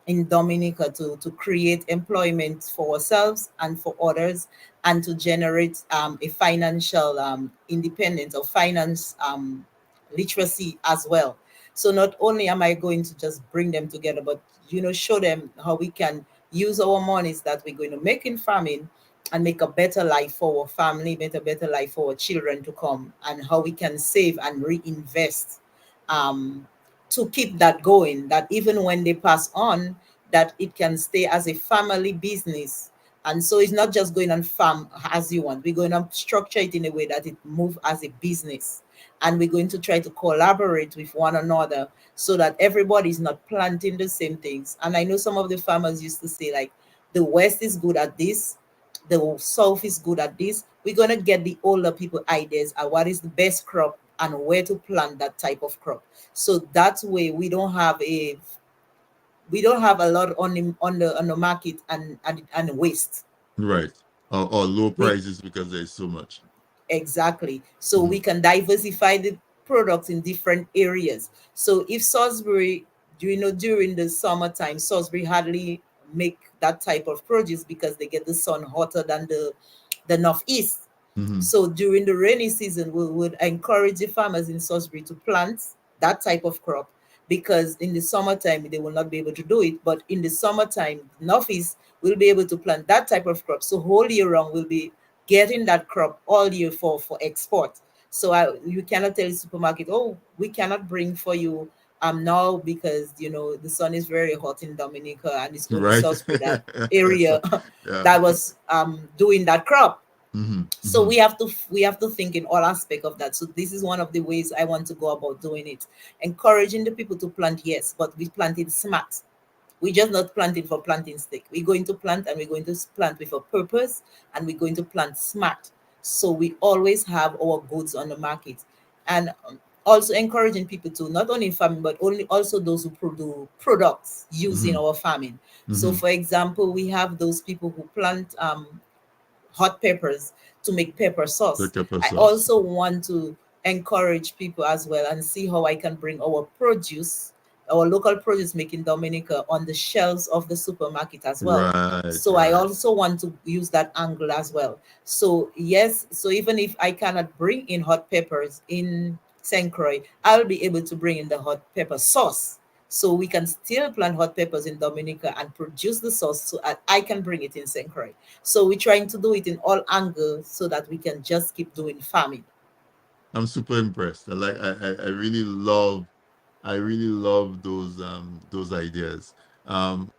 in Dominica to create employment for ourselves and for others and to generate a financial independence or finance literacy as well. So not only am I going to just bring them together, but show them how we can use our monies that we're going to make in farming and make a better life for our family, make a better life for our children to come, and how we can save and reinvest um, to keep that going. That even when they pass on, that it can stay as a family business. And so it's not just going on farm as you want. We're going to structure it in a way that it move as a business, and we're going to try to collaborate with one another so that everybody's not planting the same things. And I know some of the farmers used to say like, the West is good at this, the South is good at this. We're gonna get the older people ideas at what is the best crop and where to plant that type of crop. So that way we don't have a lot on the market and waste. Right. Or low We prices because there's so much. Exactly. So Mhm. we can diversify the products in different areas. So if Salisbury, during the summertime, Salisbury hardly make that type of produce because they get the sun hotter than the northeast. Mhm. So during the rainy season, we would encourage the farmers in Salisbury to plant that type of crop, because in the summertime they will not be able to do it. But in the summertime, Northeast will be able to plant that type of crop. So whole year round we'll be getting that crop all year for export. So you cannot tell the supermarket, oh, we cannot bring for you now because the sun is very hot in Dominica and it's only Right. Salisbury, that So, area yeah. that was doing that crop. Mhm. So Mhm. we have to think in all aspect of that. So this is one of the ways I want to go about doing it, encouraging the people to plant, yes, but we plant it smart. We just not planting for planting sake. We're going to plant, and we're going to plant with a purpose, and we're going to plant smart, so we always have our goods on the market. And also encouraging people to not only farming but only also those who produce products using Mhm. our farming. So Mhm. for example, we have those people who plant hot peppers to make pepper The sauce. pepper I sauce. also want to encourage people as well and see how I can bring our produce, our local produce making Dominica on the shelves of the supermarket as well. Right, So I right. also want to use that angle as well. So yes, so even if I cannot bring in hot peppers in St. Croix, I'll be able to bring in the hot pepper sauce. So we can still plant hot peppers in Dominica and produce the sauce so I can bring it in St. Croix. So we're trying to do it in all angles so that we can just keep doing farming. I'm super impressed. I really love those ideas.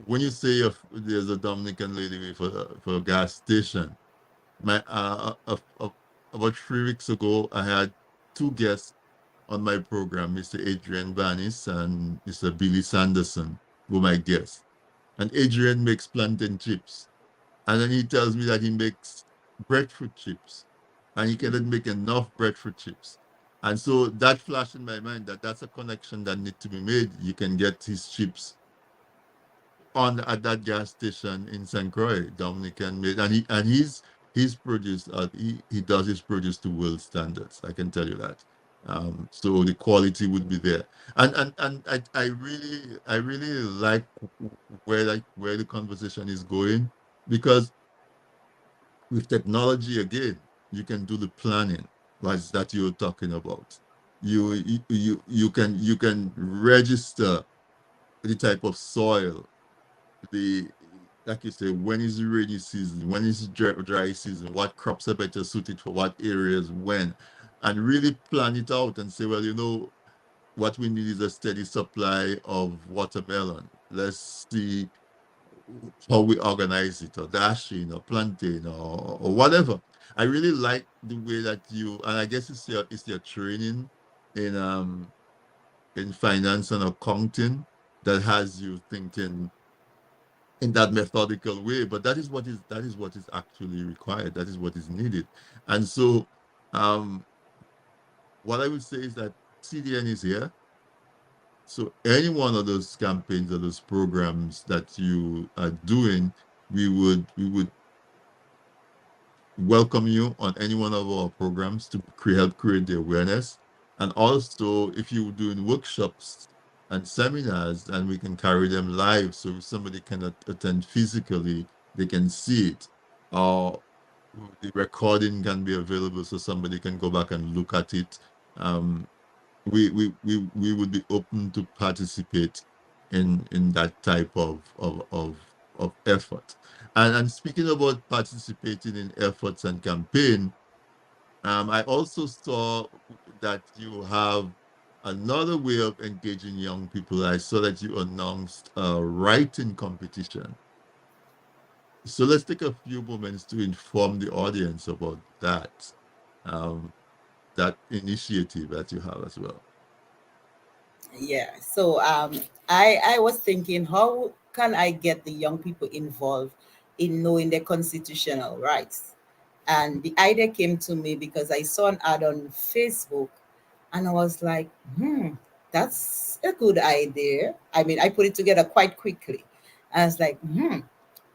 When you say there's a Dominican lady for a gas station, my about 3 weeks ago, I had two guests on my program, Mr. Adrian Vanis and Mr. Billy Sanderson, were my guests. And Adrian makes plantain chips. And then he tells me that he makes breadfruit chips. And he cannot make enough breadfruit chips. And so that flashed in my mind that that's a connection that needs to be made. You can get his chips on at that gas station in St. Croix, Dominican made, and he's produced he does his produce to world standards. I can tell you that. So the quality would be there, and I really like where the conversation is going, because with technology again, you can do the planning, like that you're talking about. You can register the type of soil, the like you say, when is the rainy season, when is the dry season, what crops are better suited for what areas, when, and really plan it out and say, well, what we need is a steady supply of watermelon. Let's see how we organize it, or dashing, or planting, or whatever. I really like the way that and I guess it's your training in finance and accounting that has you thinking in that methodical way, but that is what is actually required, that is what is needed. And so um what I would say is that CDN is here. So any one of those campaigns or those programs that you are doing, we would welcome you on any one of our programs to help create the awareness. And also, if you're doing workshops and seminars, and we can carry them live, so if somebody cannot attend physically, they can see it. Or the recording can be available so somebody can go back and look at it. Um, we would be open to participate in that type of effort. And speaking about participating in efforts and campaign, I also saw that you have another way of engaging young people. I saw that you announced a writing competition. So let's take a few moments to inform the audience about um, that initiative that you have as well. Yeah. So I was thinking, how can I get the young people involved in knowing their constitutional rights. And the idea came to me because I saw an ad on Facebook and I was like, that's a good idea. I mean, I put it together quite quickly. I was like,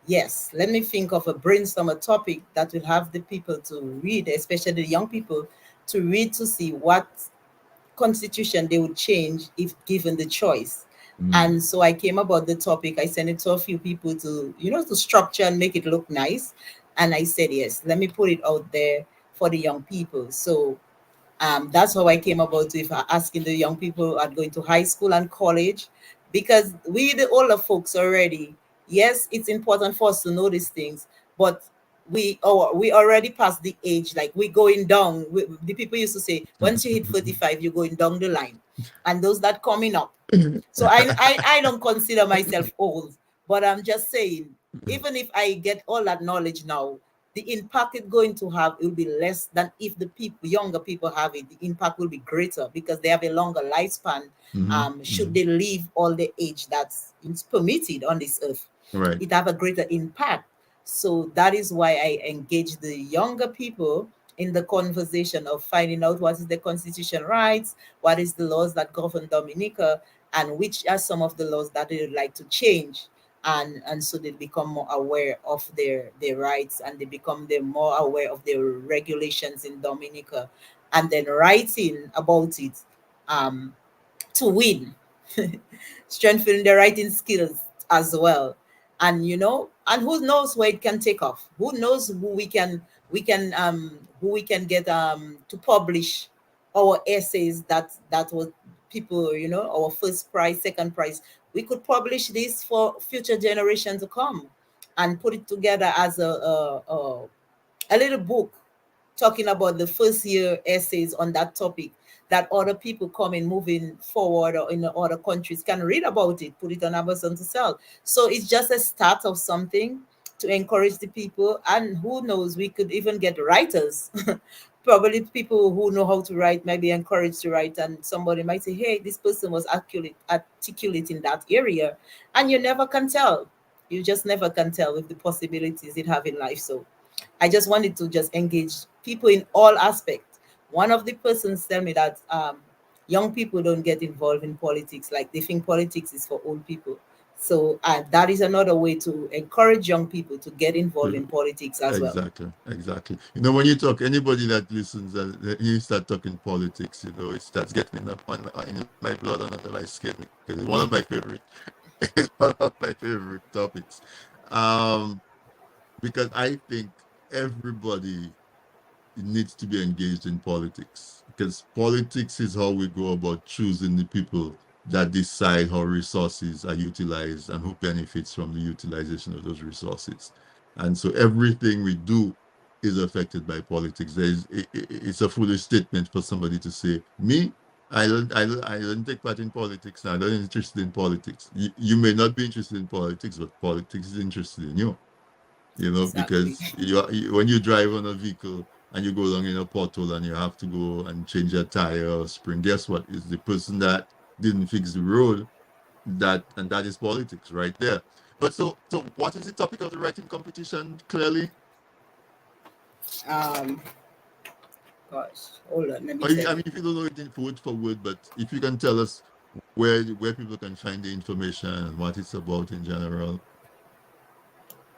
yes, let me think of a brainstorm a topic that will have the people to read, especially the young people, to read to see what constitution they would change if given the choice. Mm. And so I came about the topic. I sent it to a few people to, to structure and make it look nice. And I said, yes, let me put it out there for the young people. So that's how I came about with asking the young people who are going to high school and college, because we, the older folks already, yes, it's important for us to know these things, but we already past the age, like we're going down. The people used to say, once you hit 45, you're going down the line. And those that coming up, so I don't consider myself old, but I'm just saying, even if I get all that knowledge now, the impact it's going to have will be less than if the people, younger people have it. The impact will be greater because they have a longer lifespan. Mhm, Should mhm. they live all the age that's permitted on this earth, Right. it have a greater impact. So that is why I engage the younger people in the conversation of finding out what is the constitution rights, what is the laws that govern Dominica, and which are some of the laws that they would like to change. And so they become more aware of their rights, and they become more aware of the regulations in Dominica, and then writing about it um, to win. Strengthening their writing skills as well. And and who knows where it can take off, who knows who we can get to publish our essays, that was people, our first prize, second prize. We could publish this for future generations to come and put it together as a little book talking about the first year essays on that topic, that other people coming moving forward or in other countries can read about it, put it on Amazon to sell. So it's just a start of something to encourage the people. And who knows, we could even get writers. Probably people who know how to write might be encouraged to write, and somebody might say, hey, this person was articulate in that area. And you never can tell. You just never can tell with the possibilities it have in life. So I just wanted to just engage people in all aspects. One of the persons tell me that young people don't get involved in politics, like they think politics is for old people. So that is another way to encourage young people to get involved in politics as well. Exactly, exactly. When you talk, anybody that listens and you start talking politics, it starts getting in my blood under my skin, because it's one of my favorite, it's one of my favorite topics. Um, because I think everybody needs to be engaged in politics, because politics is how we go about choosing the people that decide how resources are utilized and who benefits from the utilization of those resources. And so everything we do is affected by politics. It's a foolish statement for somebody to say, me, I don't take part in politics now. I'm not interested in politics. You may not be interested in politics, but politics is interested in you. Exactly. Because when you drive on a vehicle and you go along in a pothole and you have to go and change a tire or spring, guess what? It's the person that didn't fix the road, and that is politics right there. But so what is the topic of the writing competition, clearly? Um, Gosh, hold on, let me Or tell I you. mean, if you don't know it word for word, but if you can tell us where people can find the information and what it's about in general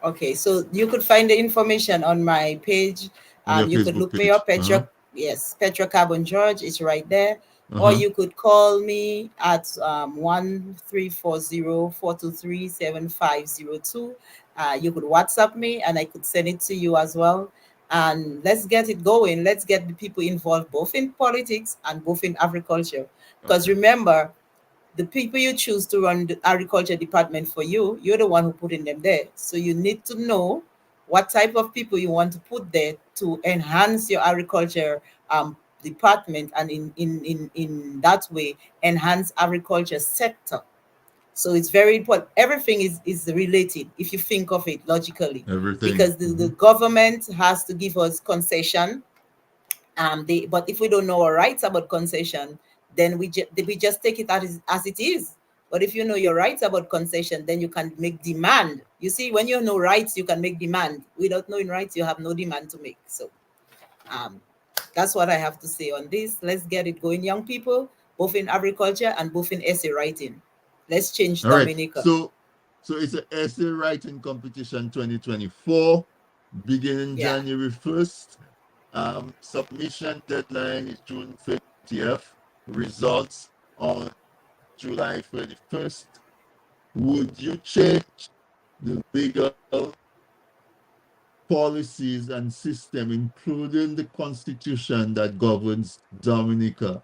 Okay, so you could find the information on my page. on your You could Facebook look me page. up, Petra. Yes, Petra Carbon George is right there. Or Uh-huh. you could call me at 1340 You could WhatsApp me and I could send it to you as well. And let's get it going. Let's get the people involved both in politics and both in agriculture. Because Okay. remember, the people you choose to run the agriculture department for you, you're the one who putting them there. So you need to know what type of people you want to put there to enhance your agriculture department, and in that way enhance agriculture sector. So it's very important. Everything is related if you think of it logically, Everything. because the government has to give us concession. But if we don't know our rights about concession, then we just take it as it is. But if you know your rights about concession, then you can make demand You see, when you know rights, you can make demand. Without knowing rights, you have no demand to make. So um, that's what I have to say on this. Let's get it going, young people, both in agriculture and both in essay writing. Let's change All right. Dominica. So it's an essay writing competition 2024, beginning Yeah. January 1st. Submission deadline is June 30th. Results on July 31st. Would you change the legal policies and system, including the constitution that governs Dominica?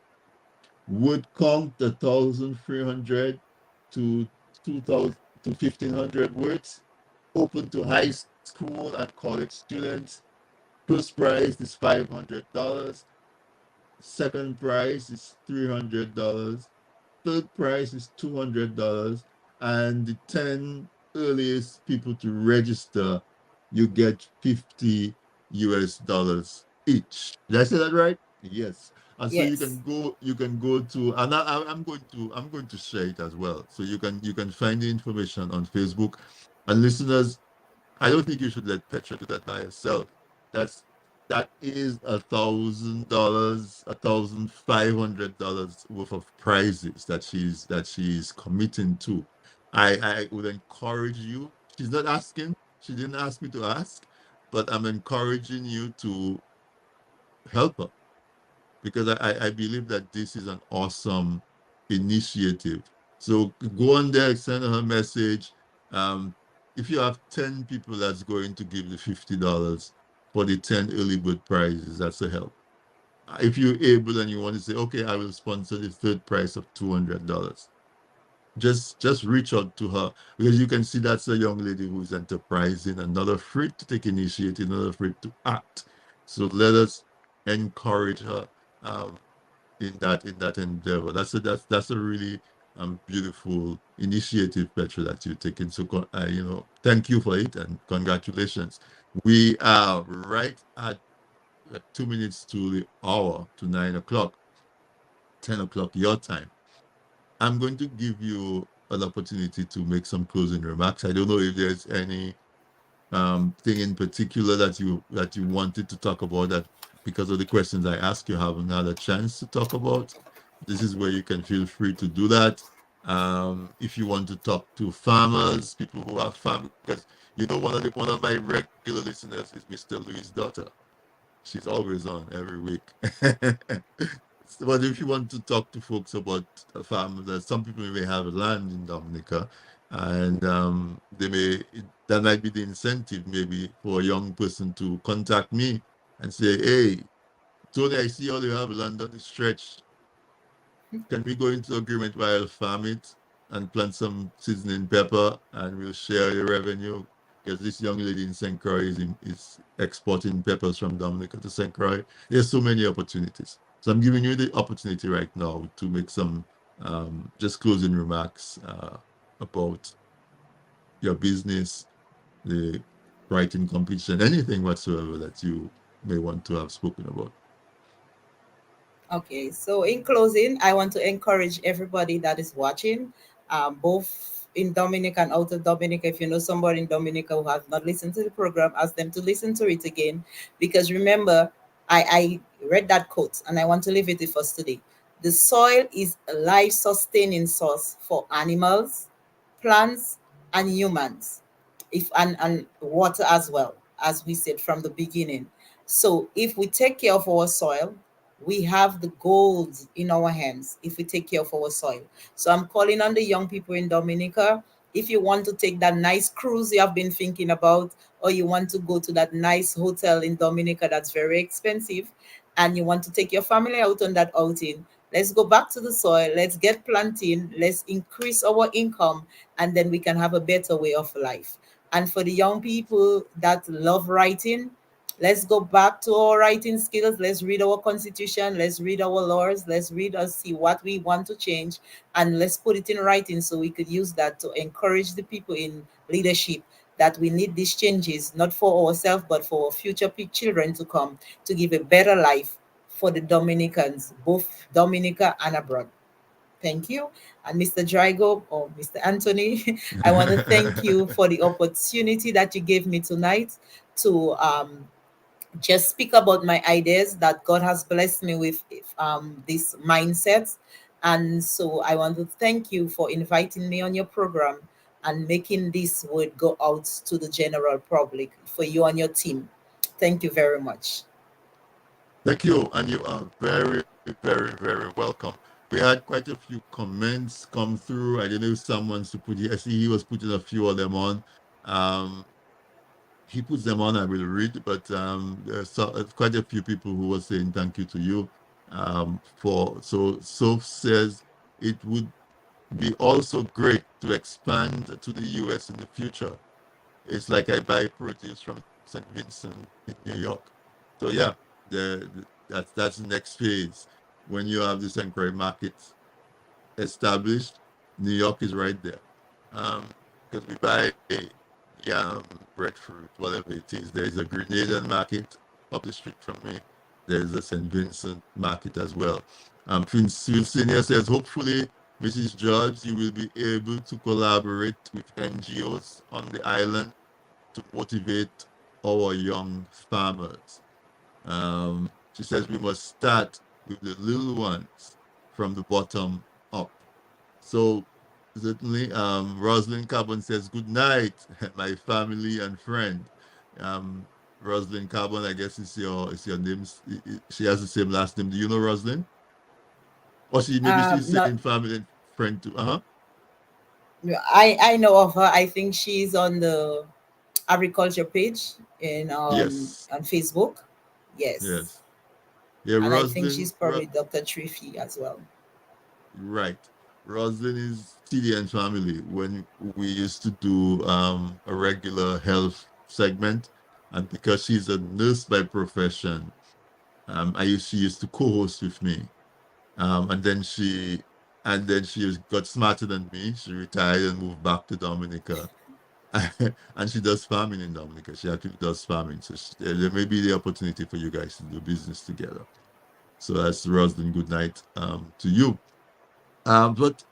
Would count 1,300 to 2,000 to 1,500 words, open to high school and college students. First prize is $500. Second prize is $300. Third prize is $200. And the 10 earliest people to register, you get 50 US dollars each. Did I say that right? Yes. And so Yes. you can go to, and I'm going to share it as well. So you can find the information on Facebook. And listeners, I don't think you should let Petra do that by herself. That's that is $1,000, $1,500 worth of prizes that she's committing to. I would encourage you. She's not asking. She didn't ask me to ask, but I'm encouraging you to help her because I believe that this is an awesome initiative. So go on there, send her a message. Um, if you have 10 people that's going to give the $50 for the 10 early bird prizes, that's a help. If you're able and you want to say, okay, I will sponsor the third prize of $200, just reach out to her because you can see that's a young lady who's enterprising and not afraid to take initiative, not afraid to act. So let us encourage her. Um, in that endeavor. That's a really beautiful initiative, Petra, that you're taking. So thank you for it and congratulations. We are right at 2 minutes to the hour to 9 o'clock, 10 o'clock your time. I'm going to give you an opportunity to make some closing remarks. I don't know if there's any thing in particular that you wanted to talk about that because of the questions I asked you haven't had a chance to talk about. This is where you can feel free to do that. If you want to talk to farmers, people who have farm, because one of my regular listeners is Mr. Louis' daughter. She's always on every week. But if you want to talk to folks about farmers, some people may have land in Dominica, and that might be the incentive maybe for a young person to contact me and say, "Hey, Tony, I see all you have land on the stretch. Can we go into agreement where I'll farm it and plant some seasoning pepper and we'll share the revenue?" Because this young lady in St. Croix is exporting peppers from Dominica to St. Croix. There's so many opportunities. So I'm giving you the opportunity right now to make some just closing remarks about your business, the writing competition, anything whatsoever that you may want to have spoken about. Okay, so in closing, I want to encourage everybody that is watching, both in Dominica and out of Dominica. If you know somebody in Dominica who has not listened to the program, ask them to listen to it again. Because remember, I read that quote and I want to leave it with us today. The soil is a life sustaining source for animals, plants, and humans, if and water as well, as we said from the beginning. So if we take care of our soil, we have the gold in our hands if we take care of our soil. So I'm calling on the young people in Dominica. If you want to take that nice cruise you have been thinking about, or you want to go to that nice hotel in Dominica that's very expensive, and you want to take your family out on that outing, let's go back to the soil. Let's get planting. Let's increase our income, and then we can have a better way of life. And for the young people that love writing, let's go back to our writing skills. Let's read our constitution. Let's read our laws. Let's read and see what we want to change. And let's put it in writing so we could use that to encourage the people in leadership that we need these changes, not for ourselves, but for our future children to come, to give a better life for the Dominicans, both Dominica and abroad. Thank you. And Mr. Drygo or Mr. Anthony, I want to thank you for the opportunity that you gave me tonight to just speak about my ideas that God has blessed me with this mindset. And so I want to thank you for inviting me on your program and making this word go out to the general public for you and your team. Thank you very much. Thank you, and you are very, very, very welcome. We had quite a few comments come through. I didn't know if someone's to put. I see he was putting a few of them on. Um, he puts them on. I will read, but there's quite a few people who were saying thank you to you. For Soph says it would be also great to expand to the U.S. in the future. It's like I buy produce from St. Vincent in New York. So yeah, that's the next phase. When you have the St. market established, New York is right there. Because we buy yam, breadfruit, whatever it is. There's a Grenadian market up the street from me. There's a St. Vincent market as well. Prince Phil Senior says, hopefully, Mrs. George, you will be able to collaborate with NGOs on the island to motivate our young farmers. She says we must start with the little ones from the bottom up. So certainly, Rosalind Carbon says, good night, my family and friend. Rosalind Carbon, I guess is your name. She has the same last name. Do you know Rosalind? Or maybe she's Not saying family and friend too. Uh-huh. I know of her. I think she's on the agriculture page in Yes. on Facebook. Yes. Yes. Yeah, And I think Rosalind. she's probably Dr. Triffy as well. Right. Rosalind is TDN family when we used to do a regular health segment. And because she's a nurse by profession, she used to co-host with me. And then she got smarter than me. She retired and moved back to Dominica. And she does farming in Dominica. She actually does farming. So there may be the opportunity for you guys to do business together. So that's Rosalind. Good night to you. But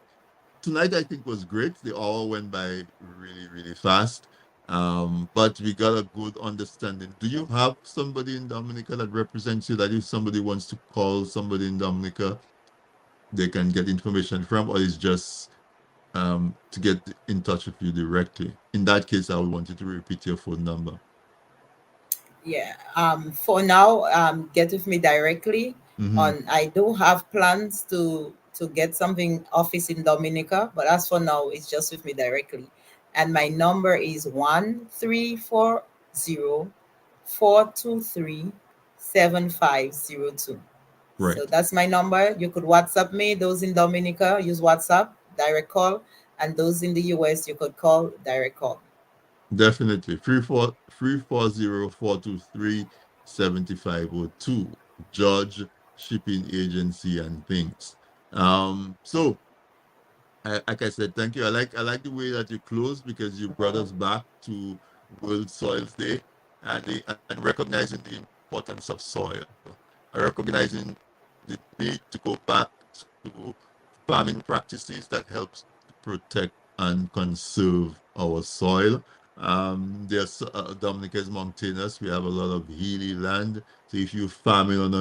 tonight I think was great. The hour went by really, really fast. But we got a good understanding. Do you have somebody in Dominica that represents you that if somebody wants to call somebody in Dominica, they can get information from, or is just to get in touch with you directly? In that case, I would want you to repeat your phone number. Yeah. For now, get with me directly. Mm-hmm. On I do have plans to get something office in Dominica, but as for now, it's just with me directly. And my number is 1340 423 7502. So Right. that's my number. You could WhatsApp me. Those in Dominica use WhatsApp, direct call, and those in the US you could call direct call. Definitely. 340-423-7502. Judge Shipping Agency and things. So like I said, thank you. I like the way that you closed because you brought us back to World Soils Day and recognizing the importance of soil. Recognizing the need to go back to farming practices that helps to protect and conserve our soil. There's Dominica is mountainous. We have a lot of hilly land. So if you farming on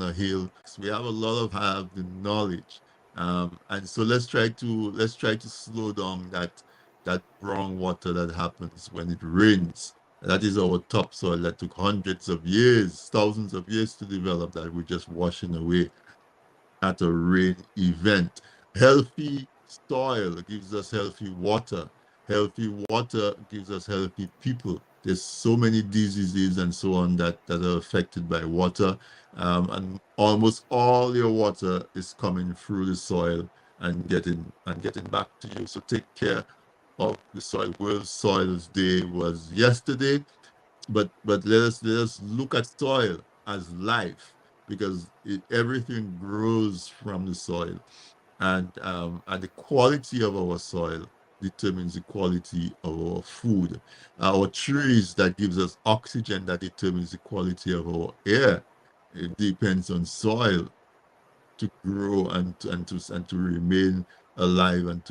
a hill, so we have a lot of have the knowledge. And so let's try to slow down that brown water that happens when it rains. That is our topsoil that took hundreds of years, thousands of years to develop, that we're just washing away at a rain event. Healthy soil gives us healthy water. Healthy water gives us healthy people. There's so many diseases and so on that are affected by water. And almost all your water is coming through the soil and getting back to you. So take care of the soil. World Soils Day was yesterday, but let us look at soil as life, because everything grows from the soil, and the quality of our soil determines the quality of our food. Our trees that gives us oxygen, that determines the quality of our air. It depends on soil grow and to remain alive and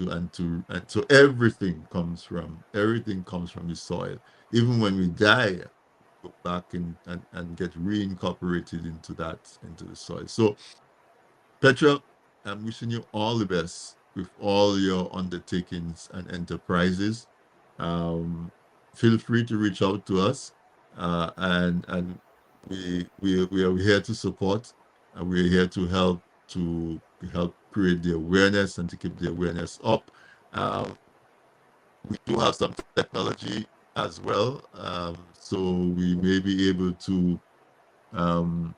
so everything comes from the soil. Even when we die, go back and get reincorporated into the soil. So Petra, I'm wishing you all the best with all your undertakings and enterprises. Um, Feel free to reach out to us, and we are here to support, and we're here to help create the awareness and to keep the awareness up. Um, we do have some technology as well, so we may be able to um,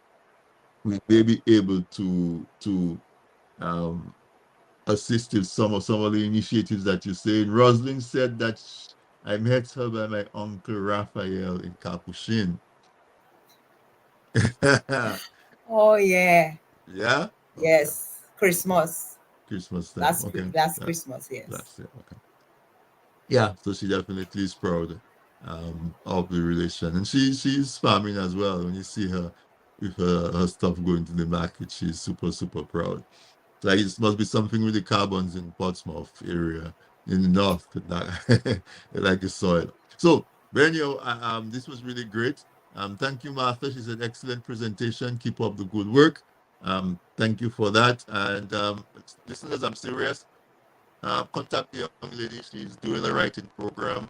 um, assisted some of the initiatives that you said. Rosalind said that I met her by my uncle Raphael in Capuchin. Oh yeah. Yeah? Okay. Yes. Christmas. Christmas time. That's Okay. that's That, Christmas. Yes. that's it. Okay. Yeah, so she definitely is proud of the relation. And she's farming as well. When you see her with her stuff going to the market, she's super, super proud. Like it must be something with the carbons in Portsmouth area in the north, they like the soil. So, Benio, this was really great. Thank you, Martha. She said excellent presentation. Keep up the good work. Thank you for that. And listeners, I'm serious. Contact the young lady. She's doing a writing program.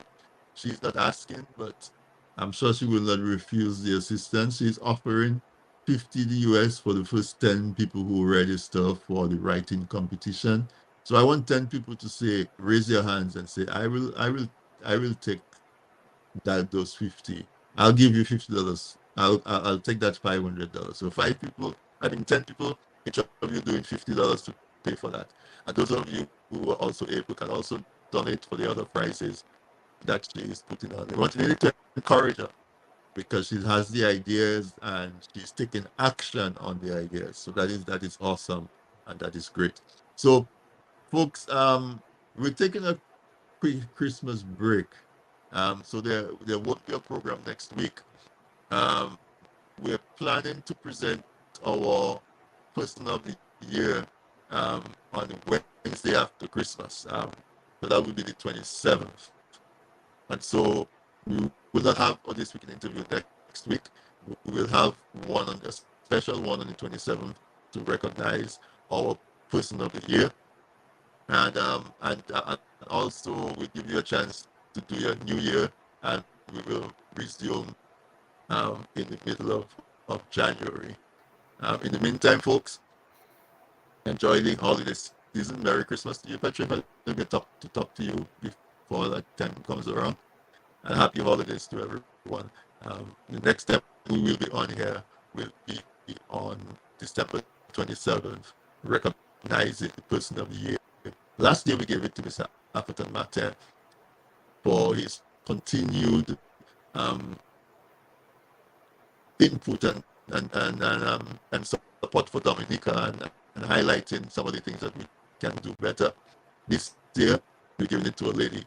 She's not asking, but I'm sure she will not refuse the assistance. She's offering 50 US for the first 10 people who register for the writing competition. So I want 10 people to say, raise your hands and say, I will take those 50. I'll give you $50. I'll take that $500. So 5 people, I think 10 people, each of you doing $50 to pay for that. And those of you who are also able can also donate for the other prizes that she is putting on. We want really to encourage her because she has the ideas and she's taking action on the ideas. So that is awesome and that is great. So folks, we're taking a quick Christmas break. So there won't be a program next week. Um, we're planning to present our person of the year on Wednesday after Christmas. So that will be the 27th. And so we will not have this week in interview next week. We will have a special one on the 27th to recognize our person of the year. And also we give you a chance to do your new year, and we will resume in the middle of January. In the meantime, folks, enjoy the holiday season. Merry Christmas to you, Petra. If I don't get to talk to you before that time comes around. And happy holidays to everyone. The next step we will be on here will be on December 27th, recognizing the person of the year. Last year we gave it to Mr. Atherton Martin for his continued input and support for Dominica and highlighting some of the things that we can do better. This year we're giving it to a lady.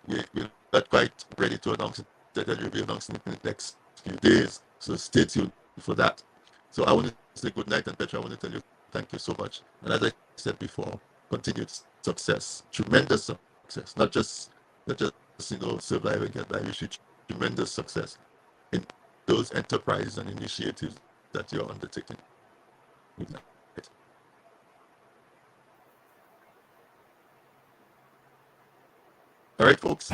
We're not quite ready to announce it. That we'll be announcing it in the next few days. So stay tuned for that. So I want to say good night, and Petra, I want to tell you thank you so much. And as I said before, continued success, tremendous success, not just survive and get by. You should tremendous success in those enterprises and initiatives that you're undertaking. Good night. All right, folks.